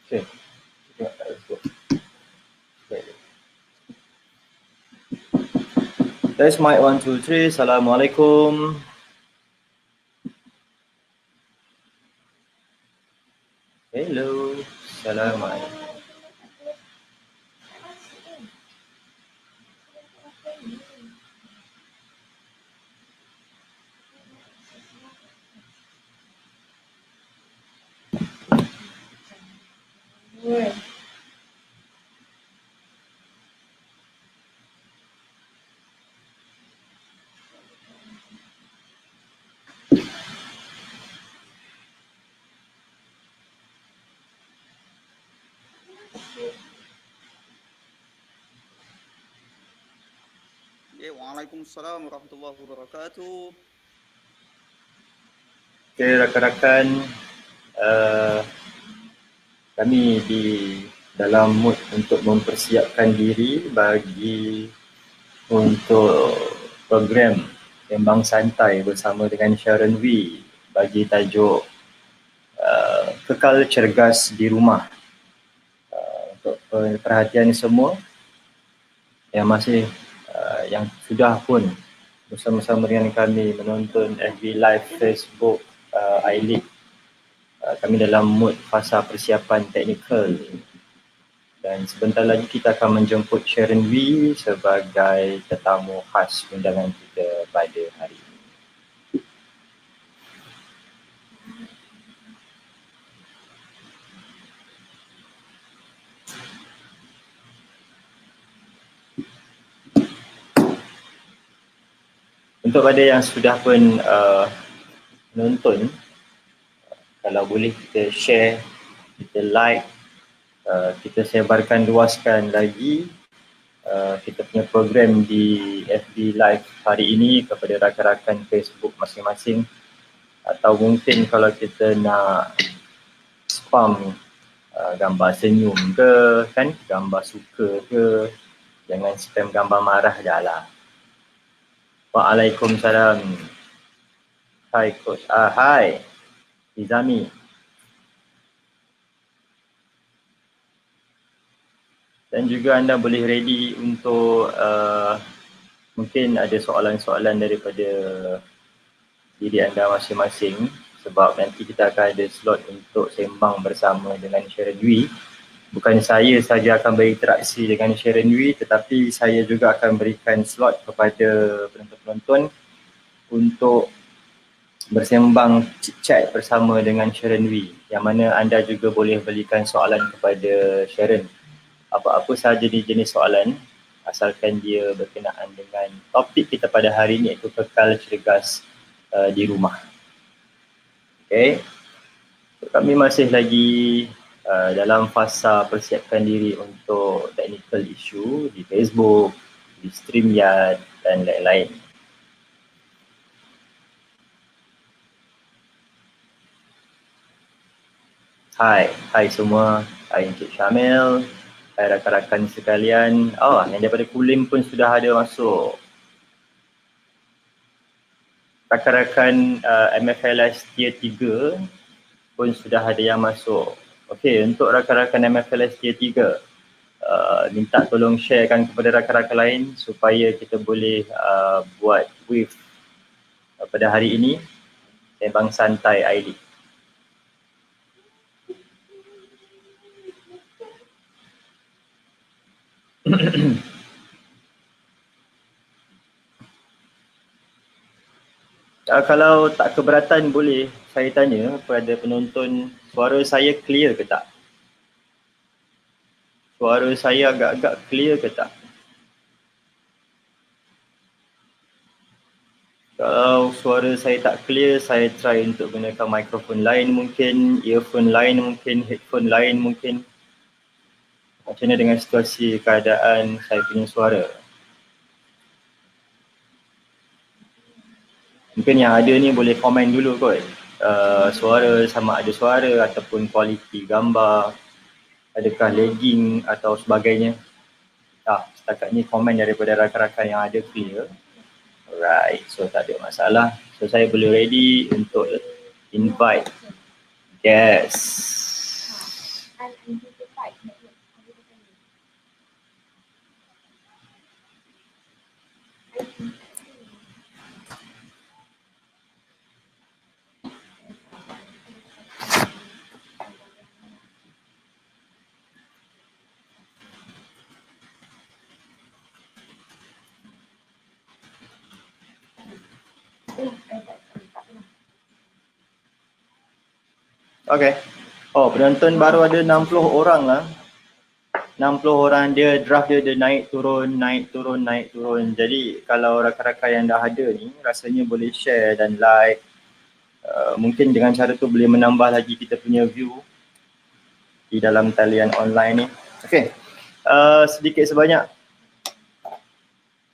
Okay. Tengok tak Facebook. Okay. Test mic 1, 2, 3. Assalamualaikum. Hello. Assalamualaikum. Waalaikumsalam warahmatullahi wabarakatuh. Okay, rakan-rakan, kami di dalam mood untuk mempersiapkan diri bagi untuk program Sembang Santai bersama dengan Sharon Wee bagi tajuk Kekal Cergas di Rumah. Untuk perhatian semua yang masih yang sudah pun bersama-sama dengan kami menonton FB Live, Facebook, iLeague. Kami dalam mood fasa persiapan teknikal dan sebentar lagi kita akan menjemput Sharon Wee sebagai tetamu khas undangan kita pada hari ini. Untuk pada yang sudah pun menonton, kalau boleh kita share, kita like, kita sebarkan luaskan lagi kita punya program di FB Live hari ini kepada rakan-rakan Facebook masing-masing, atau mungkin kalau kita nak spam gambar senyum ke, kan, gambar suka ke, jangan spam gambar marah dah lah. Waalaikumsalam. Hai Coach. Hai Izami. Dan juga anda boleh ready untuk mungkin ada soalan-soalan daripada diri anda masing-masing, sebab nanti kita akan ada slot untuk sembang bersama dengan Sharon Wee. Bukan saya saja akan berinteraksi dengan Sharon Wee, tetapi saya juga akan berikan slot kepada penonton-penonton untuk bersembang chit-chat bersama dengan Sharon Wee, yang mana anda juga boleh berikan soalan kepada Sharon. Apa-apa sahaja jenis soalan, asalkan dia berkenaan dengan topik kita pada hari ini, iaitu kekal cergas di rumah. Okay. Kami masih lagi dalam fasa persiapkan diri untuk technical issue di Facebook, di StreamYard dan lain-lain. Hai semua. Hai Encik Syamil. Hai rakan-rakan sekalian. Yang daripada Kulim pun sudah ada masuk. Rakan-rakan MFLS Tier 3 pun sudah ada yang masuk. Okey, untuk rakan-rakan MFLS Tier 3, minta tolong sharekan kepada rakan-rakan lain supaya kita boleh buat wave pada hari ini, Sembang Santai iLeague. Kalau tak keberatan, boleh saya tanya kepada penonton, suara saya clear ke tak? Suara saya agak-agak clear ke tak? Kalau suara saya tak clear, saya try untuk gunakan mikrofon lain mungkin, earphone lain mungkin, headphone lain mungkin. Macam mana dengan situasi keadaan saya punya suara? Mungkin yang ada ni boleh komen dulu kot. Suara, sama ada suara ataupun kualiti gambar, adakah lagging atau sebagainya. Setakat ni komen daripada rakan-rakan yang ada clear. Alright, so tak ada masalah. So saya boleh ready untuk invite guest. Okay. Oh, penonton baru ada 60 orang lah. 60 orang, dia draft dia naik turun, naik turun, naik turun. Jadi kalau rakan-rakan yang dah ada ni rasanya boleh share dan like. Mungkin dengan cara tu boleh menambah lagi kita punya view di dalam talian online ni. Okay. Sedikit sebanyak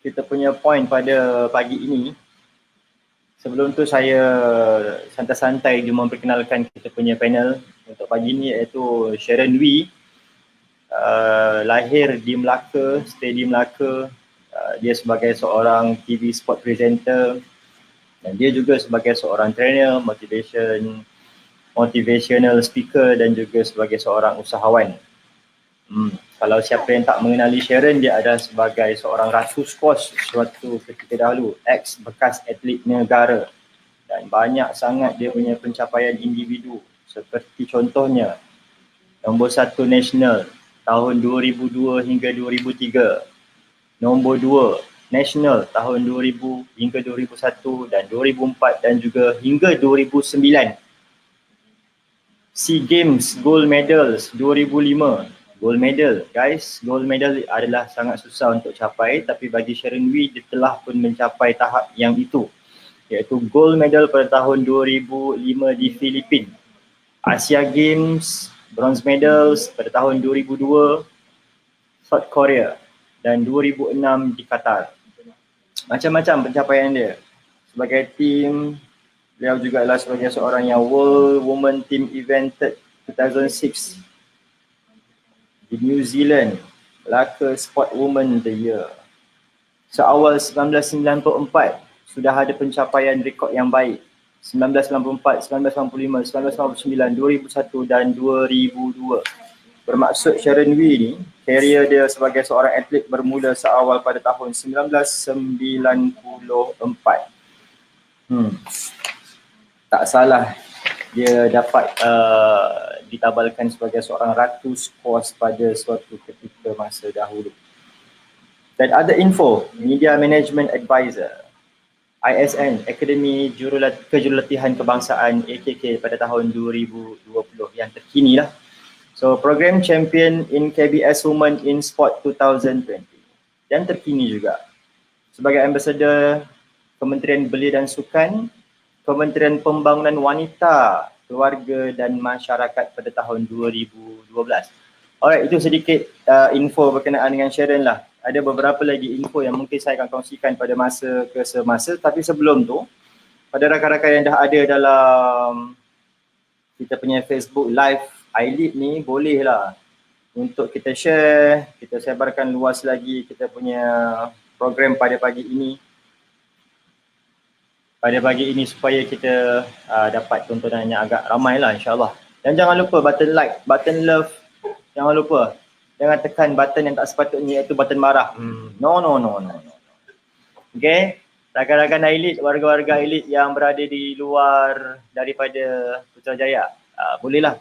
kita punya point pada pagi ini. Sebelum tu saya santai-santai cuma memperkenalkan kita punya panel untuk pagi ni, iaitu Sharon Wee. Lahir di Melaka, stay di Melaka. Dia sebagai seorang TV sport presenter dan dia juga sebagai seorang trainer, motivational speaker dan juga sebagai seorang usahawan. Kalau siapa yang tak mengenali Sharon, dia adalah sebagai seorang ratu skos suatu ketika dahulu, ex bekas atlet negara, dan banyak sangat dia punya pencapaian individu, seperti contohnya nombor 1 nasional tahun 2002 hingga 2003, nombor 2 nasional tahun 2000 hingga 2001 dan 2004 dan juga hingga 2009. SEA Games gold medals 2005. Gold medal, guys, gold medal adalah sangat susah untuk capai, tapi bagi Sharon Wee, dia telah pun mencapai tahap yang itu, iaitu gold medal pada tahun 2005 di Filipina, Asia Games, bronze medals pada tahun 2002 South Korea dan 2006 di Qatar. Macam-macam pencapaian dia. Sebagai tim, beliau juga adalah sebagai seorang yang World Women Team Evented 2006 di New Zealand, Melaka Sport Woman the Year. Seawal 1994 sudah ada pencapaian rekod yang baik. 1994, 1995, 1999, 2001 dan 2002. Bermaksud Sharon Wee ni, karier dia sebagai seorang atlet bermula seawal pada tahun 1994. Tak salah dia dapat ditabalkan sebagai seorang ratu skos pada suatu ketika masa dahulu. Dan ada info, Media Management Advisor, ISN, Akademi Kejurulatihan Kebangsaan AKK pada tahun 2020 yang terkini lah. So, Program Champion in KBS Women in Sport 2020 yang terkini juga. Sebagai Ambassador Kementerian Belia dan Sukan, Kementerian Pembangunan Wanita, Keluarga dan Masyarakat pada tahun 2012. Alright, itu sedikit info berkenaan dengan Sharon lah. Ada beberapa lagi info yang mungkin saya akan kongsikan pada masa ke semasa, tapi sebelum tu, pada rakan-rakan yang dah ada dalam kita punya Facebook Live iLead ni, bolehlah untuk kita share, kita sebarkan luas lagi kita punya program pada pagi ini. Pada pagi ini supaya kita dapat tontonan yang agak ramai lah, insyaAllah. Dan jangan lupa button like, button love, jangan lupa. Jangan tekan button yang tak sepatutnya, iaitu button marah. No. Okay, rakan-rakan iLead, warga-warga iLead yang berada di luar daripada Putrajaya, bolehlah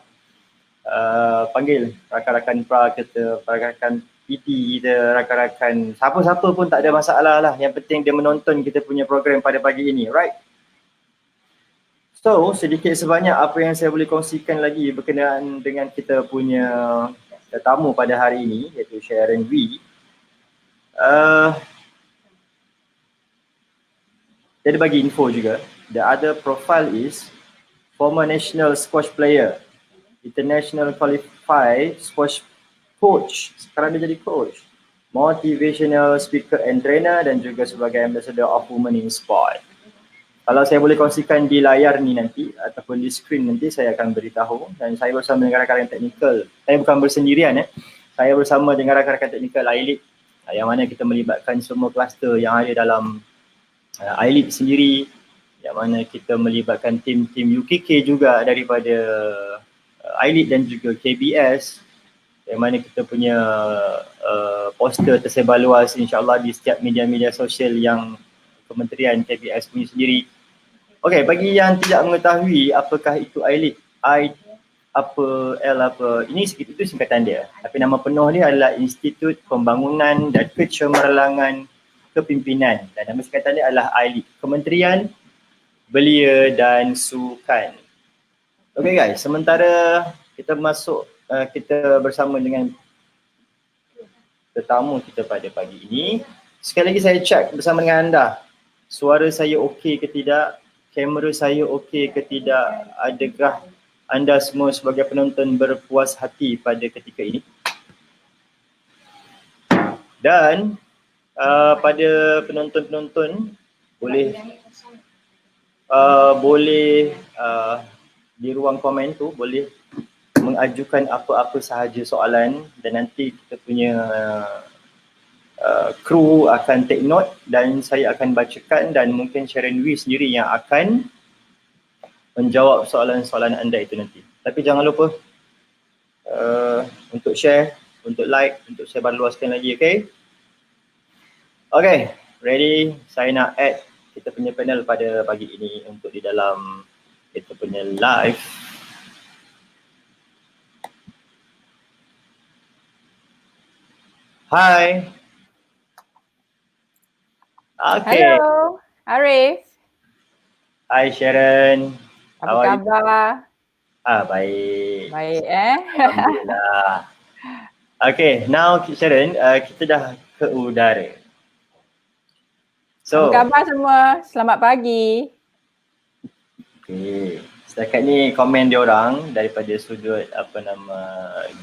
panggil rakan-rakan pra kita, rakan-rakan PT kita, rakan-rakan siapa-siapa pun tak ada masalah lah. Yang penting dia menonton kita punya program pada pagi ini, right? So, sedikit sebanyak apa yang saya boleh kongsikan lagi berkenaan dengan kita punya tetamu pada hari ini, iaitu Sharon Wee. Jadi bagi info juga, the other profile is former national squash player, international qualified squash coach, sekarang dia jadi coach, motivational speaker and trainer dan juga sebagai ambassador of women in sport. Kalau saya boleh kongsikan di layar ni nanti ataupun di screen nanti, saya akan beritahu. Dan saya bersama dengan rakan-rakan teknikal, saya bukan bersendirian saya bersama dengan rakan-rakan teknikal iLead, yang mana kita melibatkan semua kluster yang ada dalam iLead sendiri, yang mana kita melibatkan tim-tim UKK juga daripada iLead dan juga KBS, yang mana kita punya poster tersebar luas insyaAllah di setiap media-media sosial yang Kementerian KBS punya sendiri. Okey, bagi yang tidak mengetahui apakah itu iLead, ini itu singkatan dia. Tapi nama penuh dia adalah Institut Pembangunan dan Kecemerlangan Kepimpinan, dan nama singkatan dia adalah iLead. Kementerian belia dan sukan. Okay guys, sementara kita masuk, kita bersama dengan tetamu kita pada pagi ini. Sekali lagi saya check bersama dengan anda. Suara saya okey ke tidak? Kamera saya okey ke tidak? Adakah anda semua sebagai penonton berpuas hati pada ketika ini? Dan pada penonton-penonton boleh di ruang komen tu boleh mengajukan apa-apa sahaja soalan dan nanti kita punya kru akan take note dan saya akan bacakan dan mungkin Sharon Wee sendiri yang akan menjawab soalan-soalan anda itu nanti. Tapi jangan lupa untuk share, untuk like, untuk sebar luaskan lagi, okay? Okay, ready? Saya nak add kita punya panel pada pagi ini untuk di dalam kita punya live. Hai. Okay. Hello, Arif. Hai Sharon. Apa khabar? Baik. Baik Alhamdulillah. Okay, now Sharon, kita dah ke udara. So, apa khabar semua? Selamat pagi. Okay. Setakat ni komen dia orang daripada sudut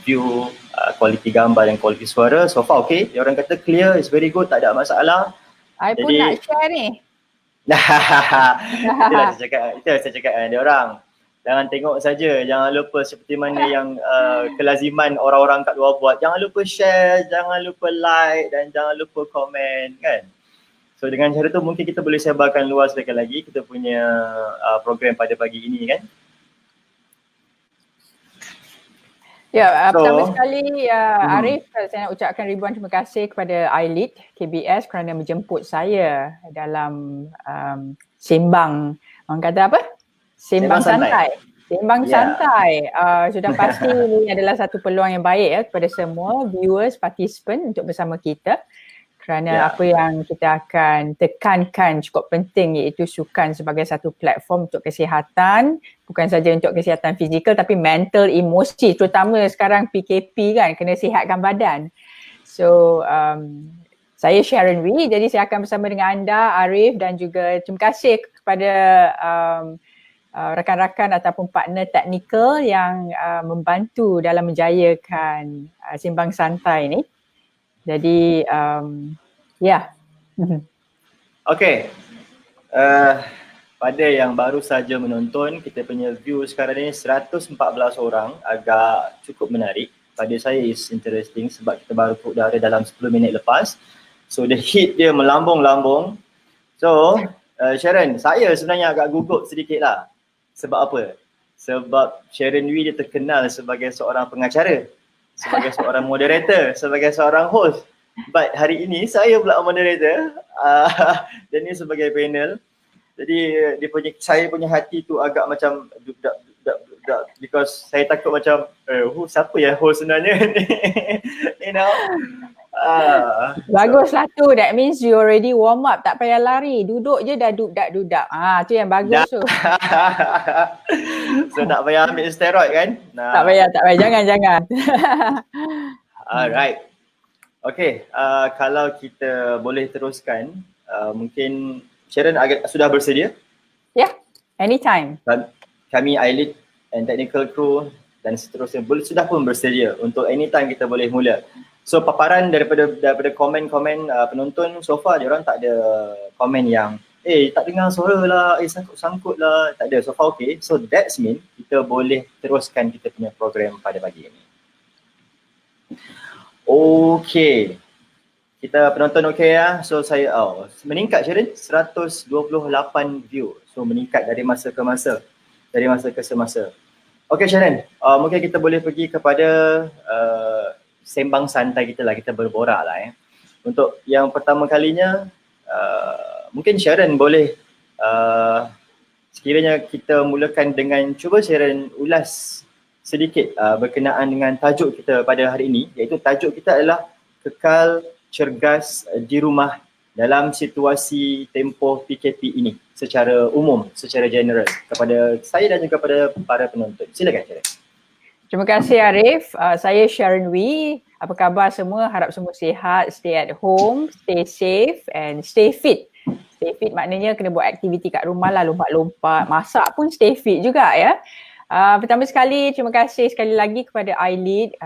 view, kualiti gambar dan kualiti suara. So far okay. Dia orang kata clear, is very good, tak ada masalah. I pun nak share ni. Itulah saya cakap dengan dia orang. Jangan tengok saja, jangan lupa seperti mana yang kelaziman orang-orang kat luar buat. Jangan lupa share, jangan lupa like dan jangan lupa komen kan. So dengan cara tu mungkin kita boleh sebarkan luas lagi kita punya program pada pagi ini kan. Ya, pertama sekali Arif, saya nak ucapkan ribuan terima kasih kepada iLead KBS kerana menjemput saya dalam sembang, orang kata apa? Sembang santai. Sembang santai. Sudah pasti ini adalah satu peluang yang baik kepada semua viewers, participant untuk bersama kita. Kerana apa yang kita akan tekankan cukup penting iaitu sukan sebagai satu platform untuk kesihatan, bukan saja untuk kesihatan fizikal tapi mental, emosi, terutama sekarang PKP kan, kena sihatkan badan. So saya Sharon Wee, jadi saya akan bersama dengan anda Arif dan juga terima kasih kepada rakan-rakan ataupun partner teknikal yang membantu dalam menjayakan sembang santai ni. Jadi Okay, pada yang baru saja menonton, kita punya view sekarang ni 114 orang, agak cukup menarik. Pada saya is interesting sebab kita baru ke udara dalam 10 minit lepas. So the heat dia melambung-lambung. So Sharon, saya sebenarnya agak gugup sedikit lah. Sebab apa? Sebab Sharon Wee dia terkenal sebagai seorang pengacara, sebagai seorang moderator, sebagai seorang host. But hari ini saya pula moderator dan ni sebagai panel. Jadi saya punya hati tu agak macam duk because saya takut macam siapa yang host sebenarnya ni. You know. Baguslah tu, that means you already warm up, tak payah lari, duduk je dah dudak. Tu yang bagus tu. So tak payah ambil steroid kan? Tak payah, jangan. Alright. Okay, kalau kita boleh teruskan, mungkin Sharon sudah bersedia? Yeah, anytime. Kami iLead and technical crew dan seterusnya sudah pun bersedia untuk anytime kita boleh mula. So paparan daripada komen-komen penonton, so far diorang tak ada komen yang tak dengar suara lah, sangkut-sangkut lah, tak ada. So far okay. So that's mean kita boleh teruskan kita punya program pada pagi ini. Okay. Kita penonton okay ya. So saya meningkat Sharon 128 view. So meningkat dari masa ke masa. Okay Sharon, mungkin kita boleh pergi kepada sembang santai kita lah, kita berborak lah ya. Untuk yang pertama kalinya, mungkin Sharon boleh sekiranya kita mulakan dengan cuba Sharon ulas sedikit berkenaan dengan tajuk kita pada hari ini, iaitu tajuk kita adalah kekal cergas di rumah dalam situasi tempoh PKP ini secara umum, secara general kepada saya dan juga kepada para penonton. Silakan Sharon. Terima kasih Arif. Saya Sharon Wee. Apa khabar semua? Harap semua sihat, stay at home, stay safe and stay fit. Stay fit maknanya kena buat aktiviti kat rumah lah, lompat-lompat, masak pun stay fit juga ya. Pertama sekali, terima kasih sekali lagi kepada iLead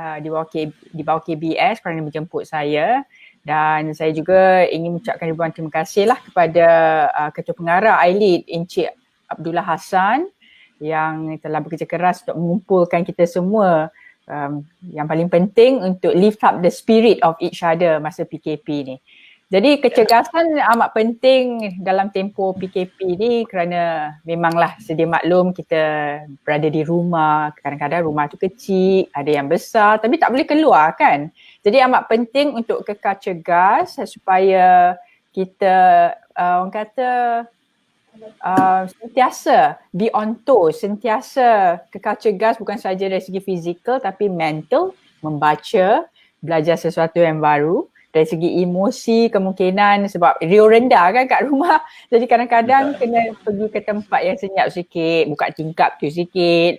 di bawah KBS kerana menjemput saya. Dan saya juga ingin mengucapkan ribuan terima kasih lah kepada Ketua Pengarah iLead, Encik Abdullah Hassan yang telah bekerja keras untuk mengumpulkan kita semua. Yang paling penting untuk lift up the spirit of each other masa PKP ni. Jadi kecergasan amat penting dalam tempoh PKP ni kerana memanglah sedia maklum kita berada di rumah, kadang-kadang rumah tu kecil, ada yang besar tapi tak boleh keluar kan. Jadi amat penting untuk kekal cergas supaya kita orang kata sentiasa be on toes, sentiasa kekal cergas bukan sahaja dari segi fizikal tapi mental, membaca, belajar sesuatu yang baru. Dari segi emosi kemungkinan sebab rio rendah kan kat rumah. Jadi kadang-kadang kena pergi ke tempat yang senyap sikit, buka tingkap tu sikit,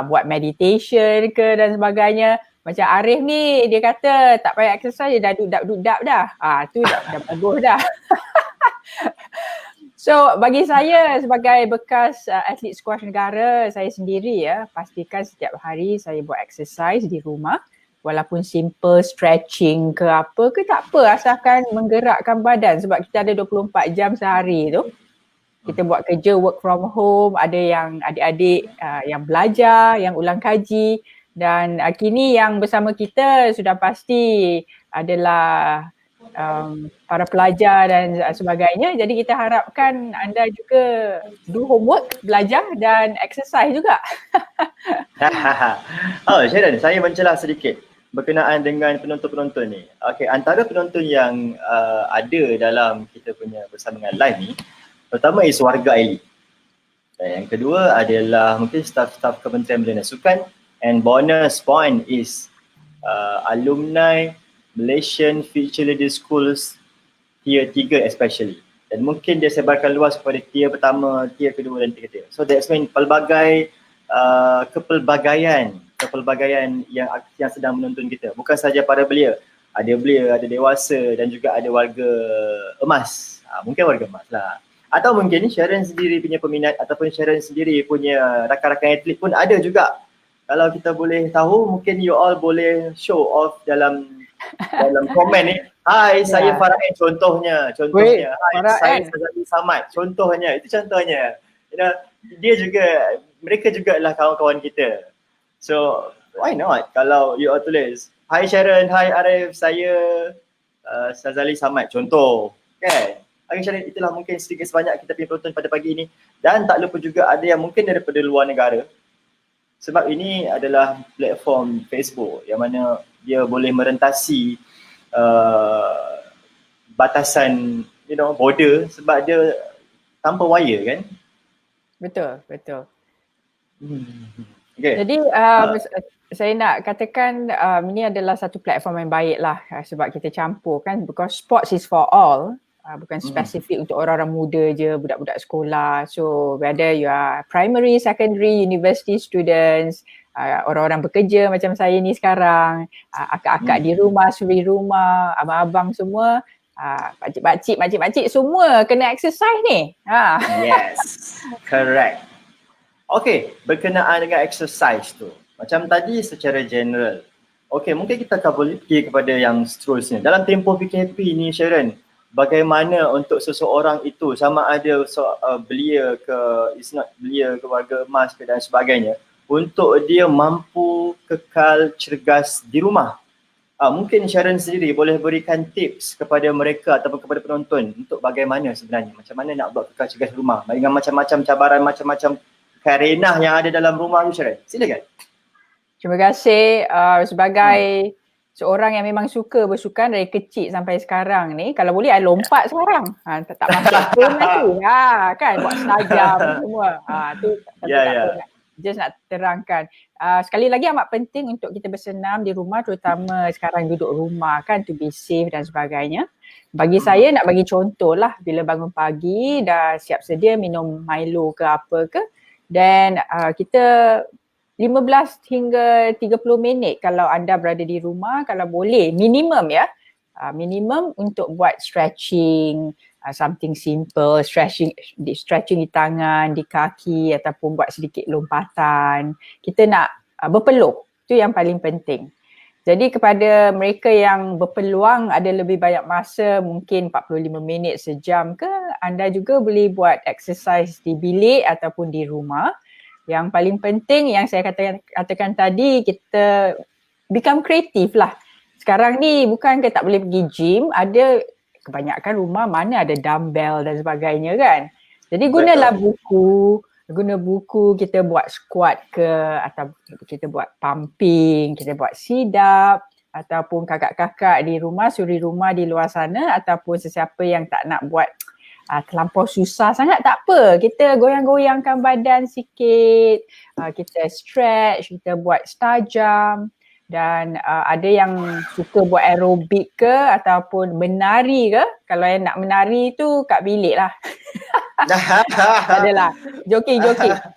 buat meditation ke dan sebagainya. Macam Arif ni dia kata tak payah exercise, dia dah dudap dah. Tu dah bagus dah. So bagi saya sebagai bekas atlet skuas negara, saya sendiri pastikan setiap hari saya buat exercise di rumah. Walaupun simple stretching ke apa ke tak apa, asalkan menggerakkan badan sebab kita ada 24 jam sehari tu. Kita buat kerja work from home, ada yang adik-adik yang belajar, yang ulang kaji dan kini yang bersama kita sudah pasti adalah para pelajar dan sebagainya. Jadi kita harapkan anda juga do homework, belajar dan exercise juga. Sharon, saya mencelah sedikit berkenaan dengan penonton-penonton ni. Okey, antara penonton yang ada dalam kita punya bersambungan live ni, pertama is warga iLead. Dan yang kedua adalah mungkin staf-staf Kementerian Belia dan Sukan, and bonus point is alumni Malaysian Future Leader Schools tier 3 especially. Dan mungkin dia sebarkan luas kepada tier pertama, tier kedua dan tier ketiga. So that's mean pelbagai kepelbagaian yang sedang menonton kita. Bukan sahaja para belia, ada dewasa dan juga ada warga emas. Mungkin warga emas lah. Atau mungkin Sharon sendiri punya peminat ataupun Sharon sendiri punya rakan-rakan atlet pun ada juga. Kalau kita boleh tahu, mungkin you all boleh show off dalam komen ni. Hai, saya Farahin contohnya. Hai, saya Sazali Samad contohnya. Itu contohnya. Mereka juga lah kawan-kawan kita. So why not kalau you all tulis, hai Sharon, hai Arif, saya Sazali Samad contoh kan. Hai Sharon, itulah mungkin sedikit sebanyak kita punya penonton pada pagi ini. Dan tak lupa juga ada yang mungkin daripada luar negara. Sebab ini adalah platform Facebook yang mana dia boleh merentasi batasan border sebab dia tanpa wire kan. Betul. Okay. Jadi saya nak katakan ini adalah satu platform yang baik lah sebab kita campur kan, because sports is for all, bukan spesifik untuk orang-orang muda je, budak-budak sekolah. So whether you are primary, secondary, university students, orang-orang bekerja macam saya ni sekarang, akak-akak di rumah, suri rumah, abang-abang semua, pakcik-pakcik semua kena exercise ni. Yes, correct. Okay, berkenaan dengan exercise tu, macam tadi secara general, okay, mungkin kita akan boleh pergi kepada yang seterusnya. Dalam tempoh PKP ni Sharon, bagaimana untuk seseorang itu, sama ada belia ke, is not belia ke, warga emas ke dan sebagainya, untuk dia mampu kekal cergas di rumah. Mungkin Sharon sendiri boleh berikan tips kepada mereka ataupun kepada penonton untuk bagaimana sebenarnya, macam mana nak buat kekal cergas di rumah dengan macam-macam cabaran, macam-macam karenah yang ada dalam rumah tu Sharon. Silakan. Terima kasih. Sebagai seorang yang memang suka bersukan dari kecil sampai sekarang ni, kalau boleh I lompat sekarang. Tak masuk pun nanti. Kan buat stajam semua. Tu just nak terangkan. Sekali lagi amat penting untuk kita bersenam di rumah, terutama sekarang duduk rumah kan, to be safe dan sebagainya. Bagi saya nak bagi contoh lah, bila bangun pagi dah siap sedia minum Milo ke apa ke, dan kita 15 hingga 30 minit kalau anda berada di rumah, kalau boleh minimum ya, minimum untuk buat stretching, something simple, stretching di tangan, di kaki ataupun buat sedikit lompatan. Kita nak berpeluh, itu yang paling penting. Jadi kepada mereka yang berpeluang ada lebih banyak masa, mungkin 45 minit, sejam ke, anda juga boleh buat exercise di bilik ataupun di rumah. Yang paling penting yang saya katakan tadi, kita become kreatif lah. Sekarang ni bukan ke tak boleh pergi gym, ada kebanyakan rumah mana ada dumbbell dan sebagainya kan. Jadi gunalah guna buku, kita buat squat ke, atau kita buat pumping, kita buat sit up, ataupun kakak-kakak di rumah, suri rumah di luar sana, ataupun sesiapa yang tak nak buat terlampau susah sangat, tak apa. Kita goyang-goyangkan badan sikit, kita stretch, kita buat star jump, dan ada yang suka buat aerobik ke ataupun menari ke. Kalau yang nak menari tu kat bilik lah. Adalah joking.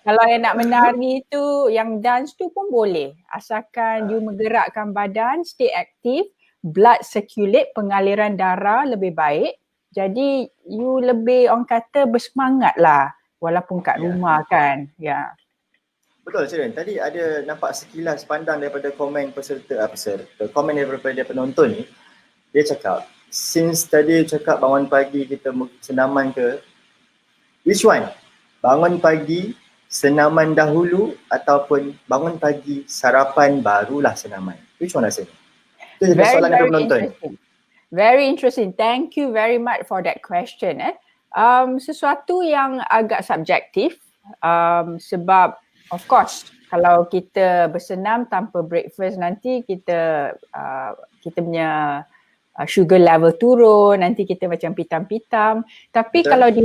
Kalau yang nak menari tu, yang dance tu pun boleh, asalkan you menggerakkan badan, stay aktif, blood circulate, pengaliran darah lebih baik, jadi you lebih, orang kata, bersemangat lah walaupun kat rumah kan. Ya. Betul Sharon, tadi ada nampak sekilas pandang daripada komen komen daripada penonton ni. Dia cakap, since tadi cakap bangun pagi kita senaman ke, which one? Bangun pagi, senaman dahulu, ataupun bangun pagi, sarapan barulah senaman? Which one rasanya? Itu soalan daripada penonton. Very interesting. Thank you very much for that question. Sesuatu yang agak subjektif, sebab of course kalau kita bersenam tanpa breakfast, nanti kita punya sugar level turun, nanti kita macam pitam-pitam. Tapi kalau di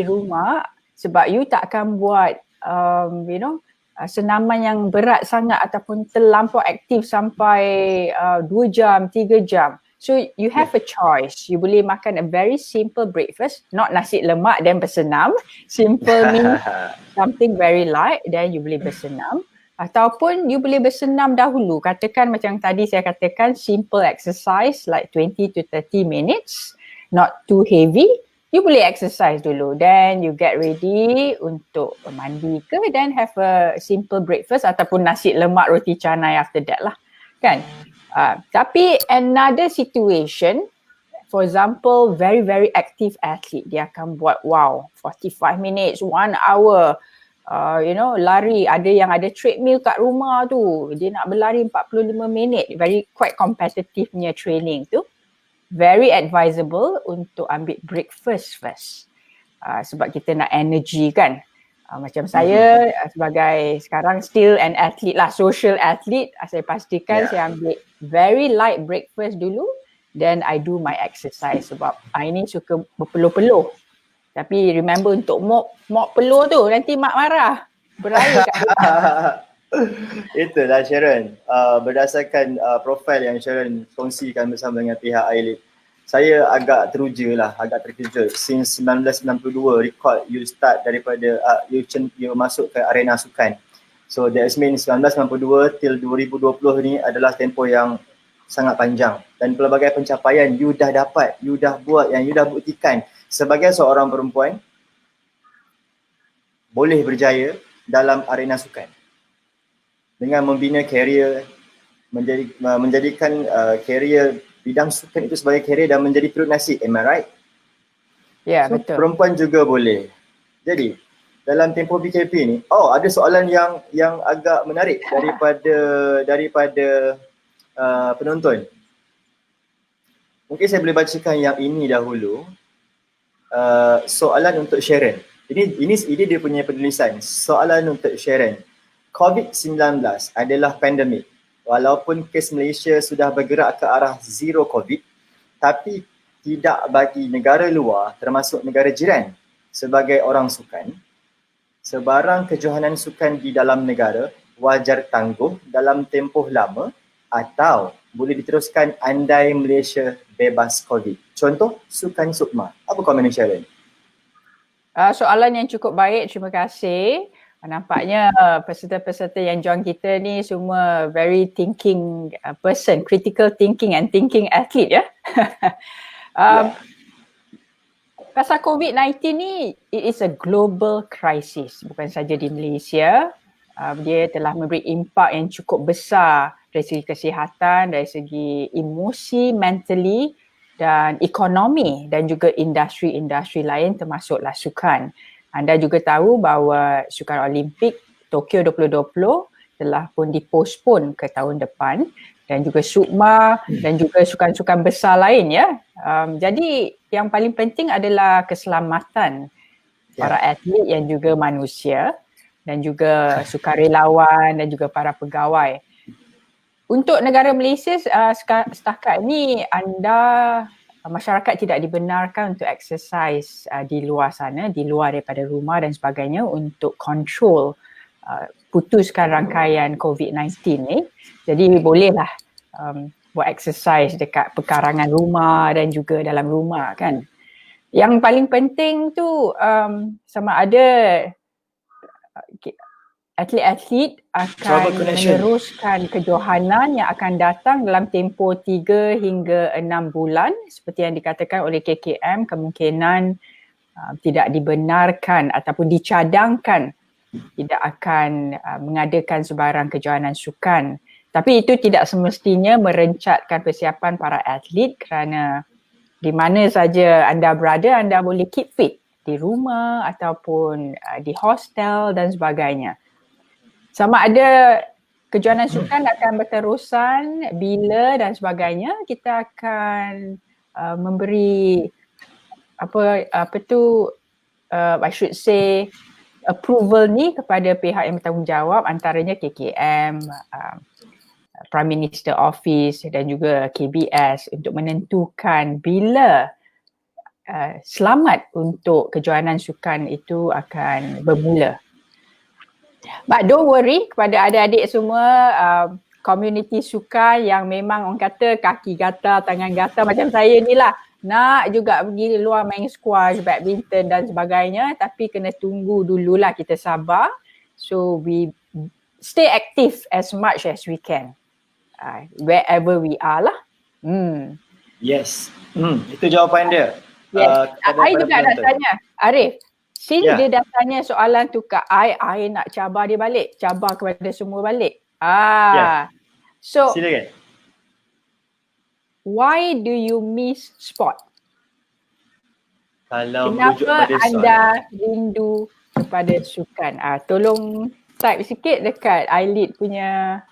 rumah sebab you tak akan buat senaman yang berat sangat ataupun terlampau aktif sampai 2 jam, 3 jam. So you have a choice. You boleh makan a very simple breakfast, not nasi lemak dan bersenam. Simple means something very light, then you boleh bersenam. Ataupun you boleh bersenam dahulu. Katakan macam tadi saya katakan, simple exercise like 20 to 30 minutes, not too heavy. You boleh exercise dulu, then you get ready untuk mandi ke, then have a simple breakfast ataupun nasi lemak roti canai after that lah, kan? Tapi another situation, for example, very very active athlete, dia akan buat 45 minutes, 1 hour, lari. Ada yang ada treadmill kat rumah tu, dia nak berlari 45 minit, quite competitive punya training tu. Very advisable untuk ambil breakfast first, sebab kita nak energy kan. Macam saya sebagai sekarang still an athlete lah, social athlete, saya pastikan saya ambil very light breakfast dulu, then I do my exercise, sebab ini suka berpeluh-peluh. Tapi remember untuk mop peluh tu, nanti mak marah, berair kat rumah. Itulah Sharon, berdasarkan profil yang Sharon kongsikan bersama dengan pihak iLead, saya agak terkejut. Since 1992 record you start daripada you masuk ke arena sukan. So that means 1992 till 2020 ni adalah tempoh yang sangat panjang, dan pelbagai pencapaian you dah dapat, you dah buat, yang you dah buktikan sebagai seorang perempuan boleh berjaya dalam arena sukan dengan membina karier, menjadikan karier bidang sukan itu sebagai karier dan menjadi perut nasi. Am I right? Ya, so, betul. Perempuan juga boleh. Jadi dalam tempoh PKP ni, ada soalan yang agak menarik daripada penonton. Mungkin saya boleh bacakan yang ini dahulu. Soalan untuk Sharon. Ini dia punya penulisan. Soalan untuk Sharon. COVID-19 adalah pandemik. Walaupun kes Malaysia sudah bergerak ke arah zero COVID, tapi tidak bagi negara luar, termasuk negara jiran, sebagai orang sukan, sebarang kejohanan sukan di dalam negara wajar tangguh dalam tempoh lama atau boleh diteruskan andai Malaysia bebas COVID? Contoh, Sukan Sukma. Apa komen Sharon? Soalan yang cukup baik, terima kasih. Nampaknya peserta-peserta yang join kita ni semua very thinking person, critical thinking and thinking athlete ya. Pasal COVID-19 ni, it is a global crisis, bukan saja di Malaysia. Dia telah memberi impak yang cukup besar dari segi kesihatan, dari segi emosi, mentally dan ekonomi dan juga industri-industri lain termasuklah sukan. Anda juga tahu bahawa Sukan Olimpik Tokyo 2020 telah pun dipospon ke tahun depan dan juga SUKMA dan juga sukan-sukan besar lain ya. Jadi yang paling penting adalah keselamatan para atlet yang juga manusia dan juga sukarelawan dan juga para pegawai. Untuk negara Malaysia setakat ini masyarakat tidak dibenarkan untuk exercise di luar sana, di luar daripada rumah dan sebagainya untuk control putuskan rangkaian COVID-19 ni. Jadi bolehlah buat exercise dekat pekarangan rumah dan juga dalam rumah kan. Yang paling penting tu sama ada atlet-atlet akan meneruskan kejohanan yang akan datang dalam tempoh 3 hingga 6 bulan seperti yang dikatakan oleh KKM, kemungkinan tidak dibenarkan ataupun dicadangkan tidak akan mengadakan sebarang kejohanan sukan. Tapi itu tidak semestinya merencatkan persiapan para atlet kerana di mana saja anda berada, anda boleh keep fit di rumah ataupun di hostel dan sebagainya. Sama ada kejohanan sukan akan berterusan bila dan sebagainya, kita akan memberi I should say approval ni kepada pihak yang bertanggungjawab, antaranya KKM, Prime Minister Office dan juga KBS untuk menentukan bila selamat untuk kejohanan sukan itu akan bermula. But don't worry kepada adik-adik semua, community sukan yang memang orang kata kaki gatal, tangan gatal macam saya ni lah. Nak juga pergi luar main squash, badminton dan sebagainya, tapi kena tunggu dululah, kita sabar. So we stay active as much as we can. Wherever we are lah. Yes. Itu jawapan dia. Yes. I juga nak tanya, Arif. Since dia dah tanya soalan tu kat I nak cabar dia balik. Cabar kepada semua balik. So, silakan. Why do you miss sport? Kenapa anda rindu kepada sukan? Tolong type sikit dekat iLead punya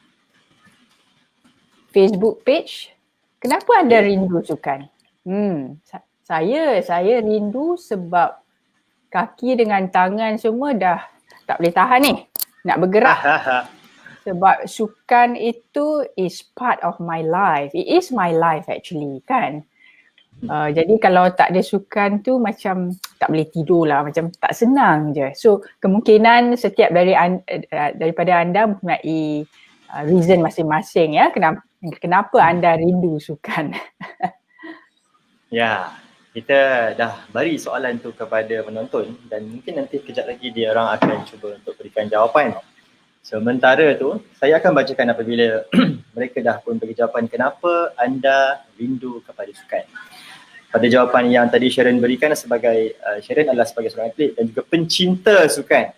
Facebook page. Kenapa anda rindu sukan? Saya rindu sebab kaki dengan tangan semua dah tak boleh tahan ni nak bergerak. Sebab sukan itu is part of my life. It is my life actually kan. Jadi kalau tak ada sukan tu macam tak boleh tidur lah, macam tak senang je. So kemungkinan setiap daripada anda mempunyai reason masing-masing ya kenapa anda rindu sukan. Ya, kita dah beri soalan tu kepada penonton dan mungkin nanti kejap lagi dia orang akan cuba untuk berikan jawapan. Sementara tu, saya akan bacakan apabila mereka dah pun bagi jawapan kenapa anda rindu kepada sukan. Pada jawapan yang tadi Sharon berikan sebagai, Sharon adalah sebagai seorang atlet dan juga pencinta sukan.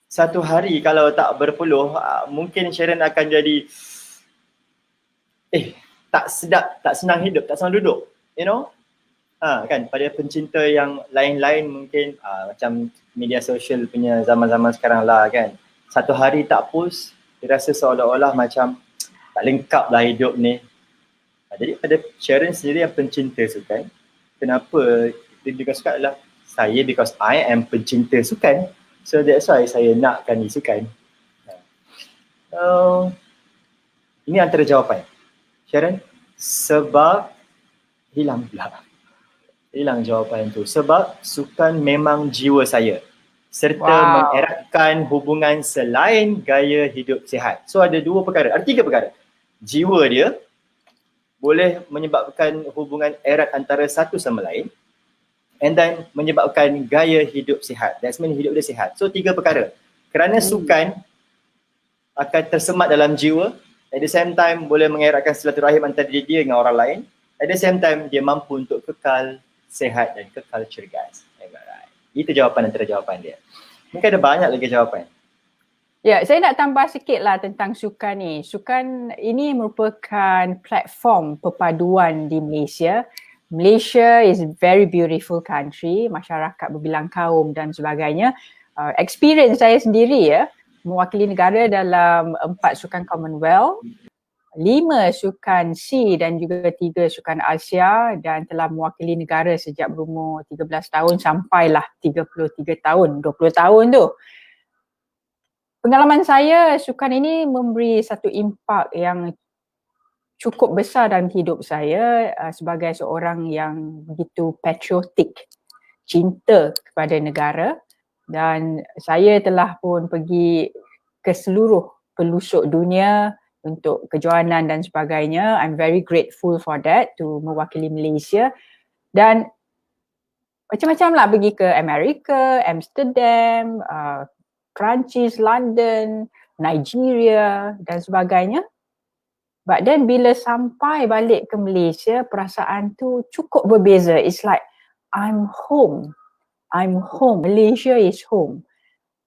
Satu hari kalau tak berpeluh, mungkin Sharon akan jadi tak sedap, tak senang hidup, tak senang duduk, you know. Kan pada pencinta yang lain-lain mungkin macam media sosial punya zaman-zaman sekarang lah kan. Satu hari tak post, dia rasa seolah-olah macam tak lengkap lah hidup ni. Jadi pada Sharon sendiri yang pencinta sukan, kenapa dia juga suka adalah saya because I am pencinta sukan. So that's why saya nakkan ni sukan. Ini antara jawapan. Sharon, sebab hilang pula. Hilang jawapan tu. Sebab sukan memang jiwa saya. Serta mengeratkan hubungan selain gaya hidup sihat. So ada dua perkara, ada tiga perkara. jiwa dia boleh menyebabkan hubungan erat antara satu sama lain, and then menyebabkan gaya hidup sihat. That's mean hidup dia sihat. So 3 perkara. Kerana sukan akan tersemat dalam jiwa, at the same time boleh mengeratkan silaturahim antara dia dengan orang lain, at the same time dia mampu untuk kekal sihat dan kekal cergas. Alright. Itu jawapan antara jawapan dia. Mungkin ada banyak lagi jawapan. Ya, saya nak tambah sikit lah tentang sukan ni. Sukan ini merupakan platform perpaduan di Malaysia. Malaysia is a very beautiful country, masyarakat berbilang kaum dan sebagainya. Experience saya sendiri ya, mewakili negara dalam 4 sukan Commonwealth, 5 sukan C dan juga 3 sukan Asia, dan telah mewakili negara sejak berumur 13 tahun sampailah 33 tahun, 20 tahun tu. Pengalaman saya, sukan ini memberi satu impak yang cukup besar dalam hidup saya sebagai seorang yang begitu patriotik, cinta kepada negara, dan saya telah pun pergi ke seluruh pelosok dunia untuk kejohanan dan sebagainya. I'm very grateful for that, to mewakili Malaysia, dan macam-macam lah, pergi ke Amerika, Amsterdam, Perancis, London, Nigeria dan sebagainya. But then bila sampai balik ke Malaysia, perasaan tu cukup berbeza. It's like I'm home. I'm home. Malaysia is home.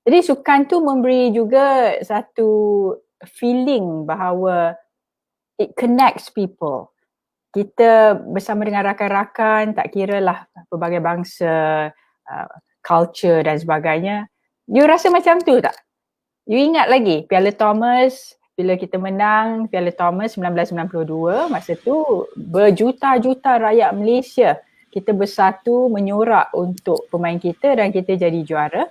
Jadi sukan tu memberi juga satu feeling bahawa it connects people. Kita bersama dengan rakan-rakan, tak kiralah pelbagai bangsa, culture dan sebagainya. You rasa macam tu tak? You ingat lagi Piala Thomas, bila kita menang Piala Thomas 1992, masa tu berjuta-juta rakyat Malaysia kita bersatu menyorak untuk pemain kita dan kita jadi juara.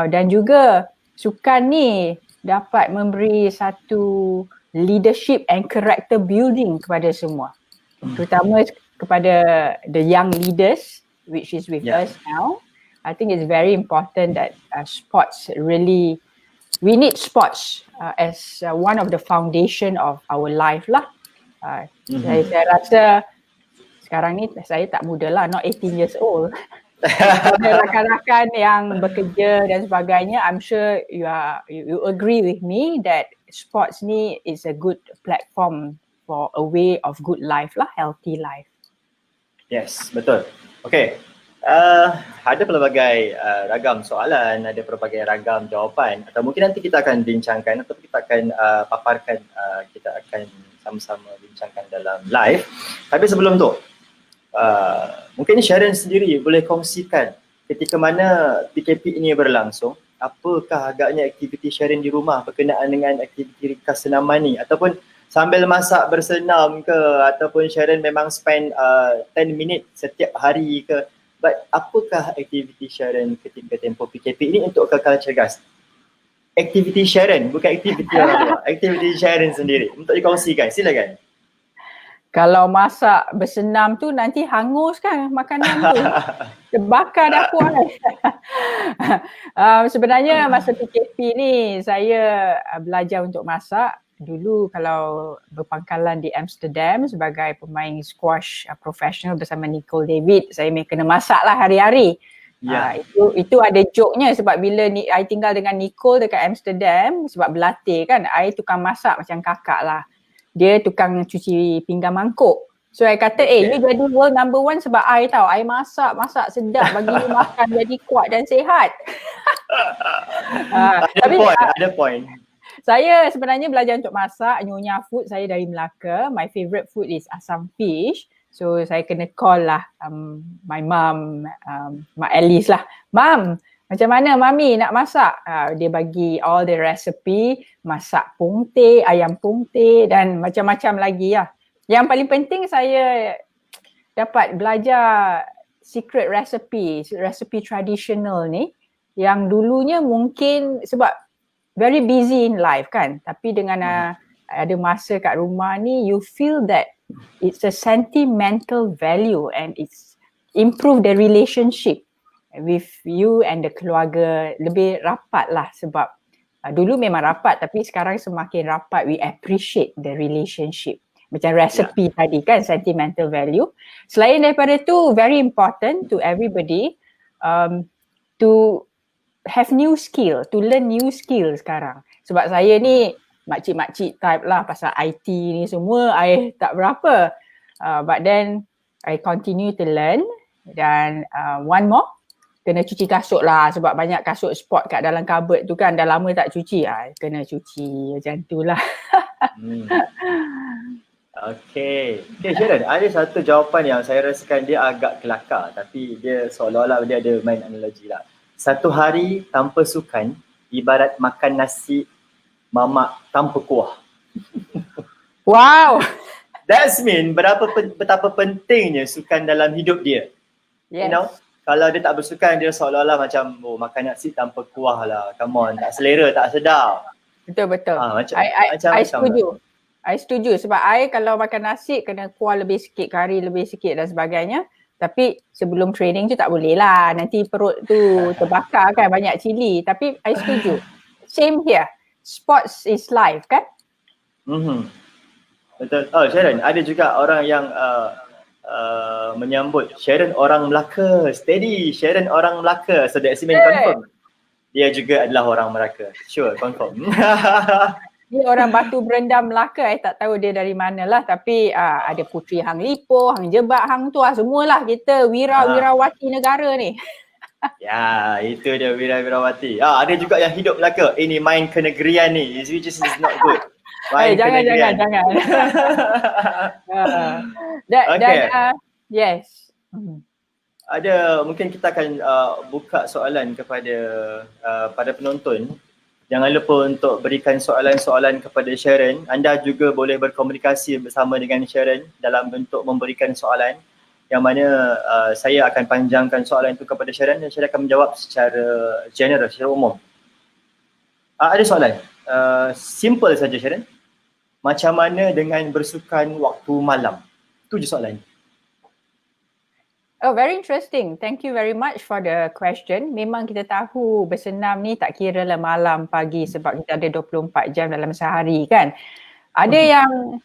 Dan juga sukan ni dapat memberi satu leadership and character building kepada semua. Terutama kepada the young leaders which is with us now. I think it's very important that sports really, we need sports as one of the foundation of our life lah. Saya rasa sekarang ni saya tak muda lah, not 18 years old. Ada rakan-rakan yang bekerja dan sebagainya, I'm sure you agree with me that sports ni is a good platform for a way of good life lah, healthy life. Yes, betul. Okay. Ada pelbagai ragam soalan, ada pelbagai ragam jawapan, atau mungkin nanti kita akan bincangkan atau kita akan paparkan, kita akan sama-sama bincangkan dalam live. Tapi sebelum tu, mungkin Sharon sendiri boleh kongsikan ketika mana PKP ini berlangsung, apakah agaknya aktiviti Sharon di rumah berkenaan dengan aktiviti ringkas senaman ni, ataupun sambil masak bersenam ke, ataupun Sharon memang spend 10 minit setiap hari ke. But apakah aktiviti Sharon ketika tempoh PKP ini untuk kekal cergas? Aktiviti Sharon, bukan aktiviti orang luar. Aktiviti Sharon sendiri untuk dikongsikan. Silakan. Kalau masak bersenam tu nanti hangus kan makanan tu. Terbakar dapur kan. Sebenarnya masa PKP ni saya belajar untuk masak. Dulu kalau berpangkalan di Amsterdam sebagai pemain squash profesional bersama Nicole David, saya kena masak lah hari-hari. Itu ada joke-nya sebab bila I tinggal dengan Nicole dekat Amsterdam, sebab berlatih kan, I tukang masak macam kakak lah. Dia tukang cuci pinggan mangkuk. So I kata, you jadi world number 1 sebab I tau. I masak sedap bagi you makan jadi kuat dan sihat. Ada point. Saya sebenarnya belajar untuk masak, Nyonya Food saya dari Melaka. My favourite food is asam fish. So saya kena call lah my mum, Mak Alice lah. Mam, macam mana Mami nak masak? Dia bagi all the recipe, masak pungteh, ayam pungteh dan macam-macam lagi lah. Yang paling penting saya dapat belajar secret recipe traditional ni yang dulunya mungkin sebab very busy in life kan, tapi dengan ada masa kat rumah ni, you feel that it's a sentimental value and it's improve the relationship with you and the keluarga lebih rapat lah sebab Dulu memang rapat tapi sekarang semakin rapat, we appreciate the relationship. Macam recipe tadi kan, sentimental value. Selain daripada tu, very important to everybody to have new skill, to learn new skill sekarang. Sebab saya ni makcik-makcik type lah pasal IT ni semua, I tak berapa. But then I continue to learn dan one more, kena cuci kasut lah sebab banyak kasut sport kat dalam cupboard tu kan, dah lama tak cuci, kena cuci macam tu lah. Okay, Sharon, ada satu jawapan yang saya rasakan dia agak kelakar tapi dia seolah-olah dia ada main analogi lah. Satu hari tanpa sukan ibarat makan nasi mamak tanpa kuah. Wow. That's mean betapa pentingnya sukan dalam hidup dia. Yes. You know, kalau dia tak bersukan dia seolah-olah macam makan nasi tanpa kuah lah. Come on, tak selera, tak sedap. Betul. Macam I setuju. I setuju sebab I kalau makan nasi kena kuah lebih sikit, kari lebih sikit dan sebagainya. Tapi sebelum training tu tak boleh lah. Nanti perut tu terbakar kan, banyak cili. Tapi I setuju. Same here. Sports is life kan? Betul. Oh Sharon, ada juga orang yang menyambut Sharon orang Melaka. Steady, Sharon orang Melaka. So that's mean confirm. Dia juga adalah orang Melaka. Sure, confirm. Dia orang Batu Berendam Melaka, tak tahu dia dari mana lah. Tapi ada Puteri Hang Lipoh, Hang Jebat, Hang Tuah, semualah kita wirawati negara ni. Ya, itu dia wira-wirawati. Ada juga yang hidup Melaka. Ini main kenegerian ni, which is not good. Jangan. Yes. Ada, mungkin kita akan buka soalan kepada pada penonton. Jangan lupa untuk berikan soalan-soalan kepada Sharon. Anda juga boleh berkomunikasi bersama dengan Sharon dalam bentuk memberikan soalan yang mana saya akan panjangkan soalan itu kepada Sharon dan Sharon akan menjawab secara general, secara umum. Ada soalan. Simple saja Sharon. Macam mana dengan bersukan waktu malam? Itu je soalan. Oh, very interesting. Thank you very much for the question. Memang kita tahu bersenam ni tak kira lah malam, pagi sebab kita ada 24 jam dalam sehari kan. Ada yang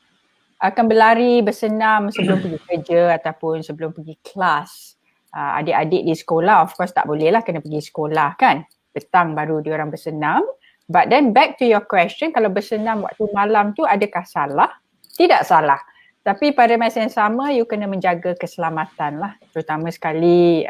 akan berlari bersenam sebelum pergi kerja ataupun sebelum pergi kelas. Adik-adik di sekolah of course tak boleh lah, kena pergi sekolah kan. Petang baru diorang bersenam. But then back to your question, kalau bersenam waktu malam tu adakah salah? Tidak salah. Tapi pada masa yang sama, you kena menjaga keselamatan lah. Terutama sekali,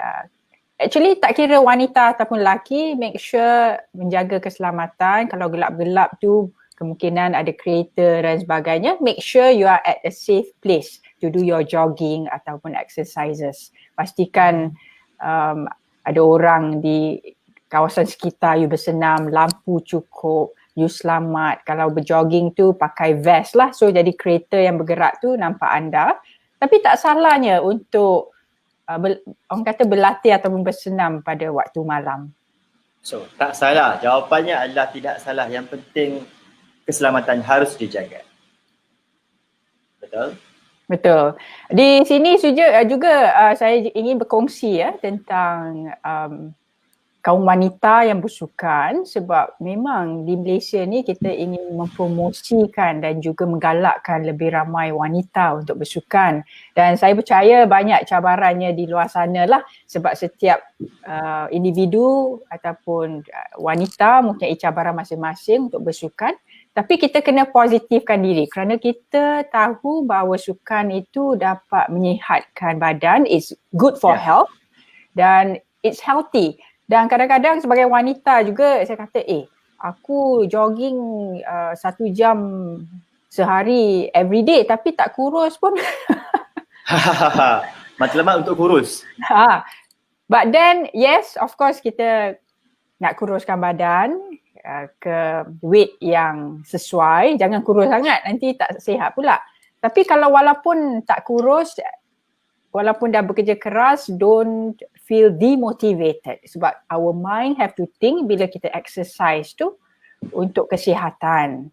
actually tak kira wanita ataupun lelaki, make sure menjaga keselamatan. Kalau gelap-gelap tu, kemungkinan ada kereta dan sebagainya. Make sure you are at a safe place to do your jogging ataupun exercises. Pastikan ada orang di kawasan sekitar you bersenam, lampu cukup, you selamat. Kalau berjogging tu pakai vest lah. So jadi kereta yang bergerak tu nampak anda. Tapi tak salahnya untuk orang kata berlatih ataupun bersenam pada waktu malam. So tak salah. Jawapannya adalah tidak salah. Yang penting keselamatan harus dijaga. Betul? Betul. Di sini juga saya ingin berkongsi tentang kaum wanita yang bersukan sebab memang di Malaysia ni kita ingin mempromosikan dan juga menggalakkan lebih ramai wanita untuk bersukan. Dan saya percaya banyak cabarannya di luar sana lah sebab setiap individu ataupun wanita mempunyai cabaran masing-masing untuk bersukan. Tapi kita kena positifkan diri kerana kita tahu bahawa sukan itu dapat menyihatkan badan, it's good for health dan it's healthy. Dan kadang-kadang sebagai wanita juga saya kata aku jogging 1 jam sehari everyday tapi tak kurus pun. Matlamat untuk kurus. But then yes, of course kita nak kuruskan badan ke weight yang sesuai, jangan kurus sangat nanti tak sihat pula. Tapi kalau walaupun tak kurus, walaupun dah bekerja keras, don't feel demotivated sebab our mind have to think bila kita exercise tu untuk kesihatan.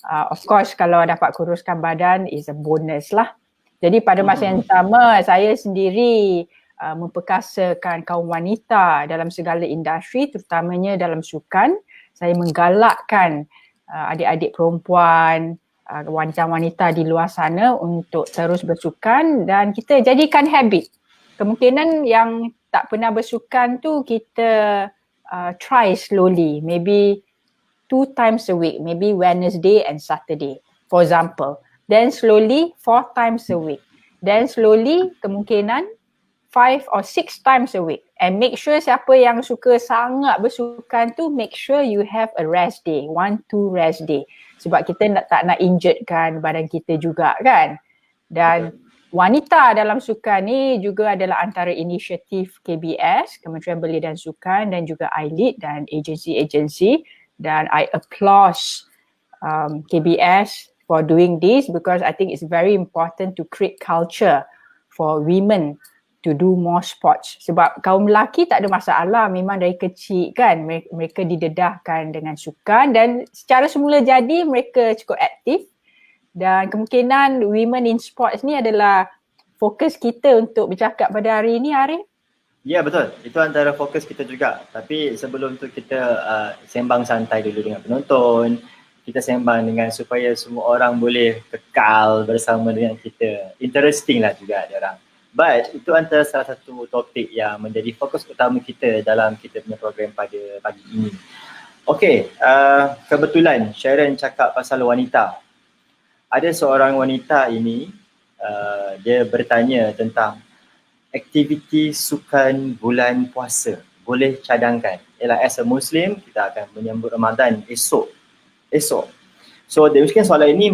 Of course kalau dapat kuruskan badan is a bonus lah. Jadi pada masa yang sama saya sendiri memperkasakan kaum wanita dalam segala industri terutamanya dalam sukan. saya menggalakkan adik-adik perempuan, wanita-wanita di luar sana untuk terus bersukan dan kita jadikan habit. Kemungkinan yang tak pernah bersukan tu kita try slowly, maybe 2 times a week, maybe Wednesday and Saturday, for example. Then slowly 4 times a week. Then slowly kemungkinan 5 or 6 times a week. And make sure siapa yang suka sangat bersukan tu, make sure you have a rest day, 1-2 rest day. Sebab kita tak nak injuredkan badan kita juga kan. Dan wanita dalam sukan ni juga adalah antara inisiatif KBS, Kementerian Belia dan Sukan, dan juga ILIT dan agensi-agensi. Dan I applaud KBS for doing this because I think it's very important to create culture for women to do more sports. Sebab kaum lelaki tak ada masalah, memang dari kecil kan mereka didedahkan dengan sukan dan secara semula jadi mereka cukup aktif. Dan kemungkinan women in sports ni adalah fokus kita untuk bercakap pada hari ini, Arif. Ya, betul. Itu antara fokus kita juga. Tapi sebelum tu kita sembang santai dulu dengan penonton. Kita sembang dengan supaya semua orang boleh kekal bersama dengan kita. Interesting lah juga ada orang. But itu antara salah satu topik yang menjadi fokus utama kita dalam kita punya program pada pagi ini. Okay, kebetulan Sharon cakap pasal wanita. Ada seorang wanita ini, dia bertanya tentang aktiviti sukan bulan puasa. Boleh cadangkan. Ialah as a Muslim, kita akan menyambut Ramadan esok. So, mungkin soalan ini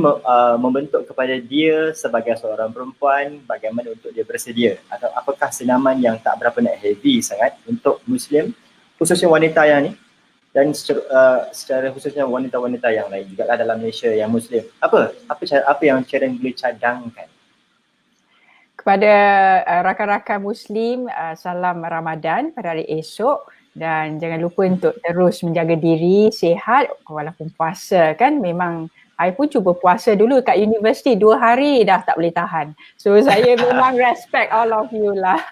membentuk kepada dia sebagai seorang perempuan, bagaimana untuk dia bersedia atau apakah senaman yang tak berapa nak heavy sangat untuk Muslim, khususnya wanita yang ni dan secara khususnya wanita-wanita yang lain juga dalam Malaysia yang Muslim. Apa yang Sharon boleh cadangkan? Kepada rakan-rakan Muslim, salam Ramadan pada hari esok dan jangan lupa untuk terus menjaga diri sihat walaupun puasa kan. Memang I pun cuba puasa dulu kat universiti 2 hari dah tak boleh tahan. So saya memang respect all of you lah.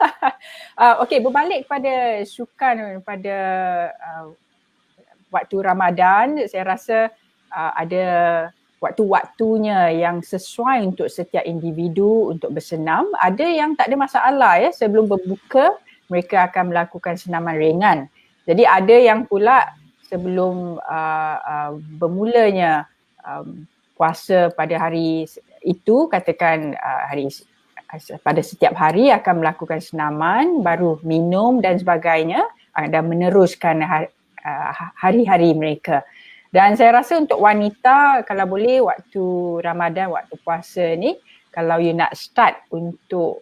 Okay, berbalik kepada sukan pada waktu Ramadan, saya rasa ada waktu-waktunya yang sesuai untuk setiap individu untuk bersenam. Ada yang tak ada masalah ya, sebelum berbuka mereka akan melakukan senaman ringan. Jadi ada yang pula sebelum bermulanya puasa pada hari itu, katakan pada setiap hari akan melakukan senaman, baru minum dan sebagainya dan meneruskan hari-hari mereka. Dan saya rasa untuk wanita kalau boleh waktu Ramadan, waktu puasa ni, kalau you nak start untuk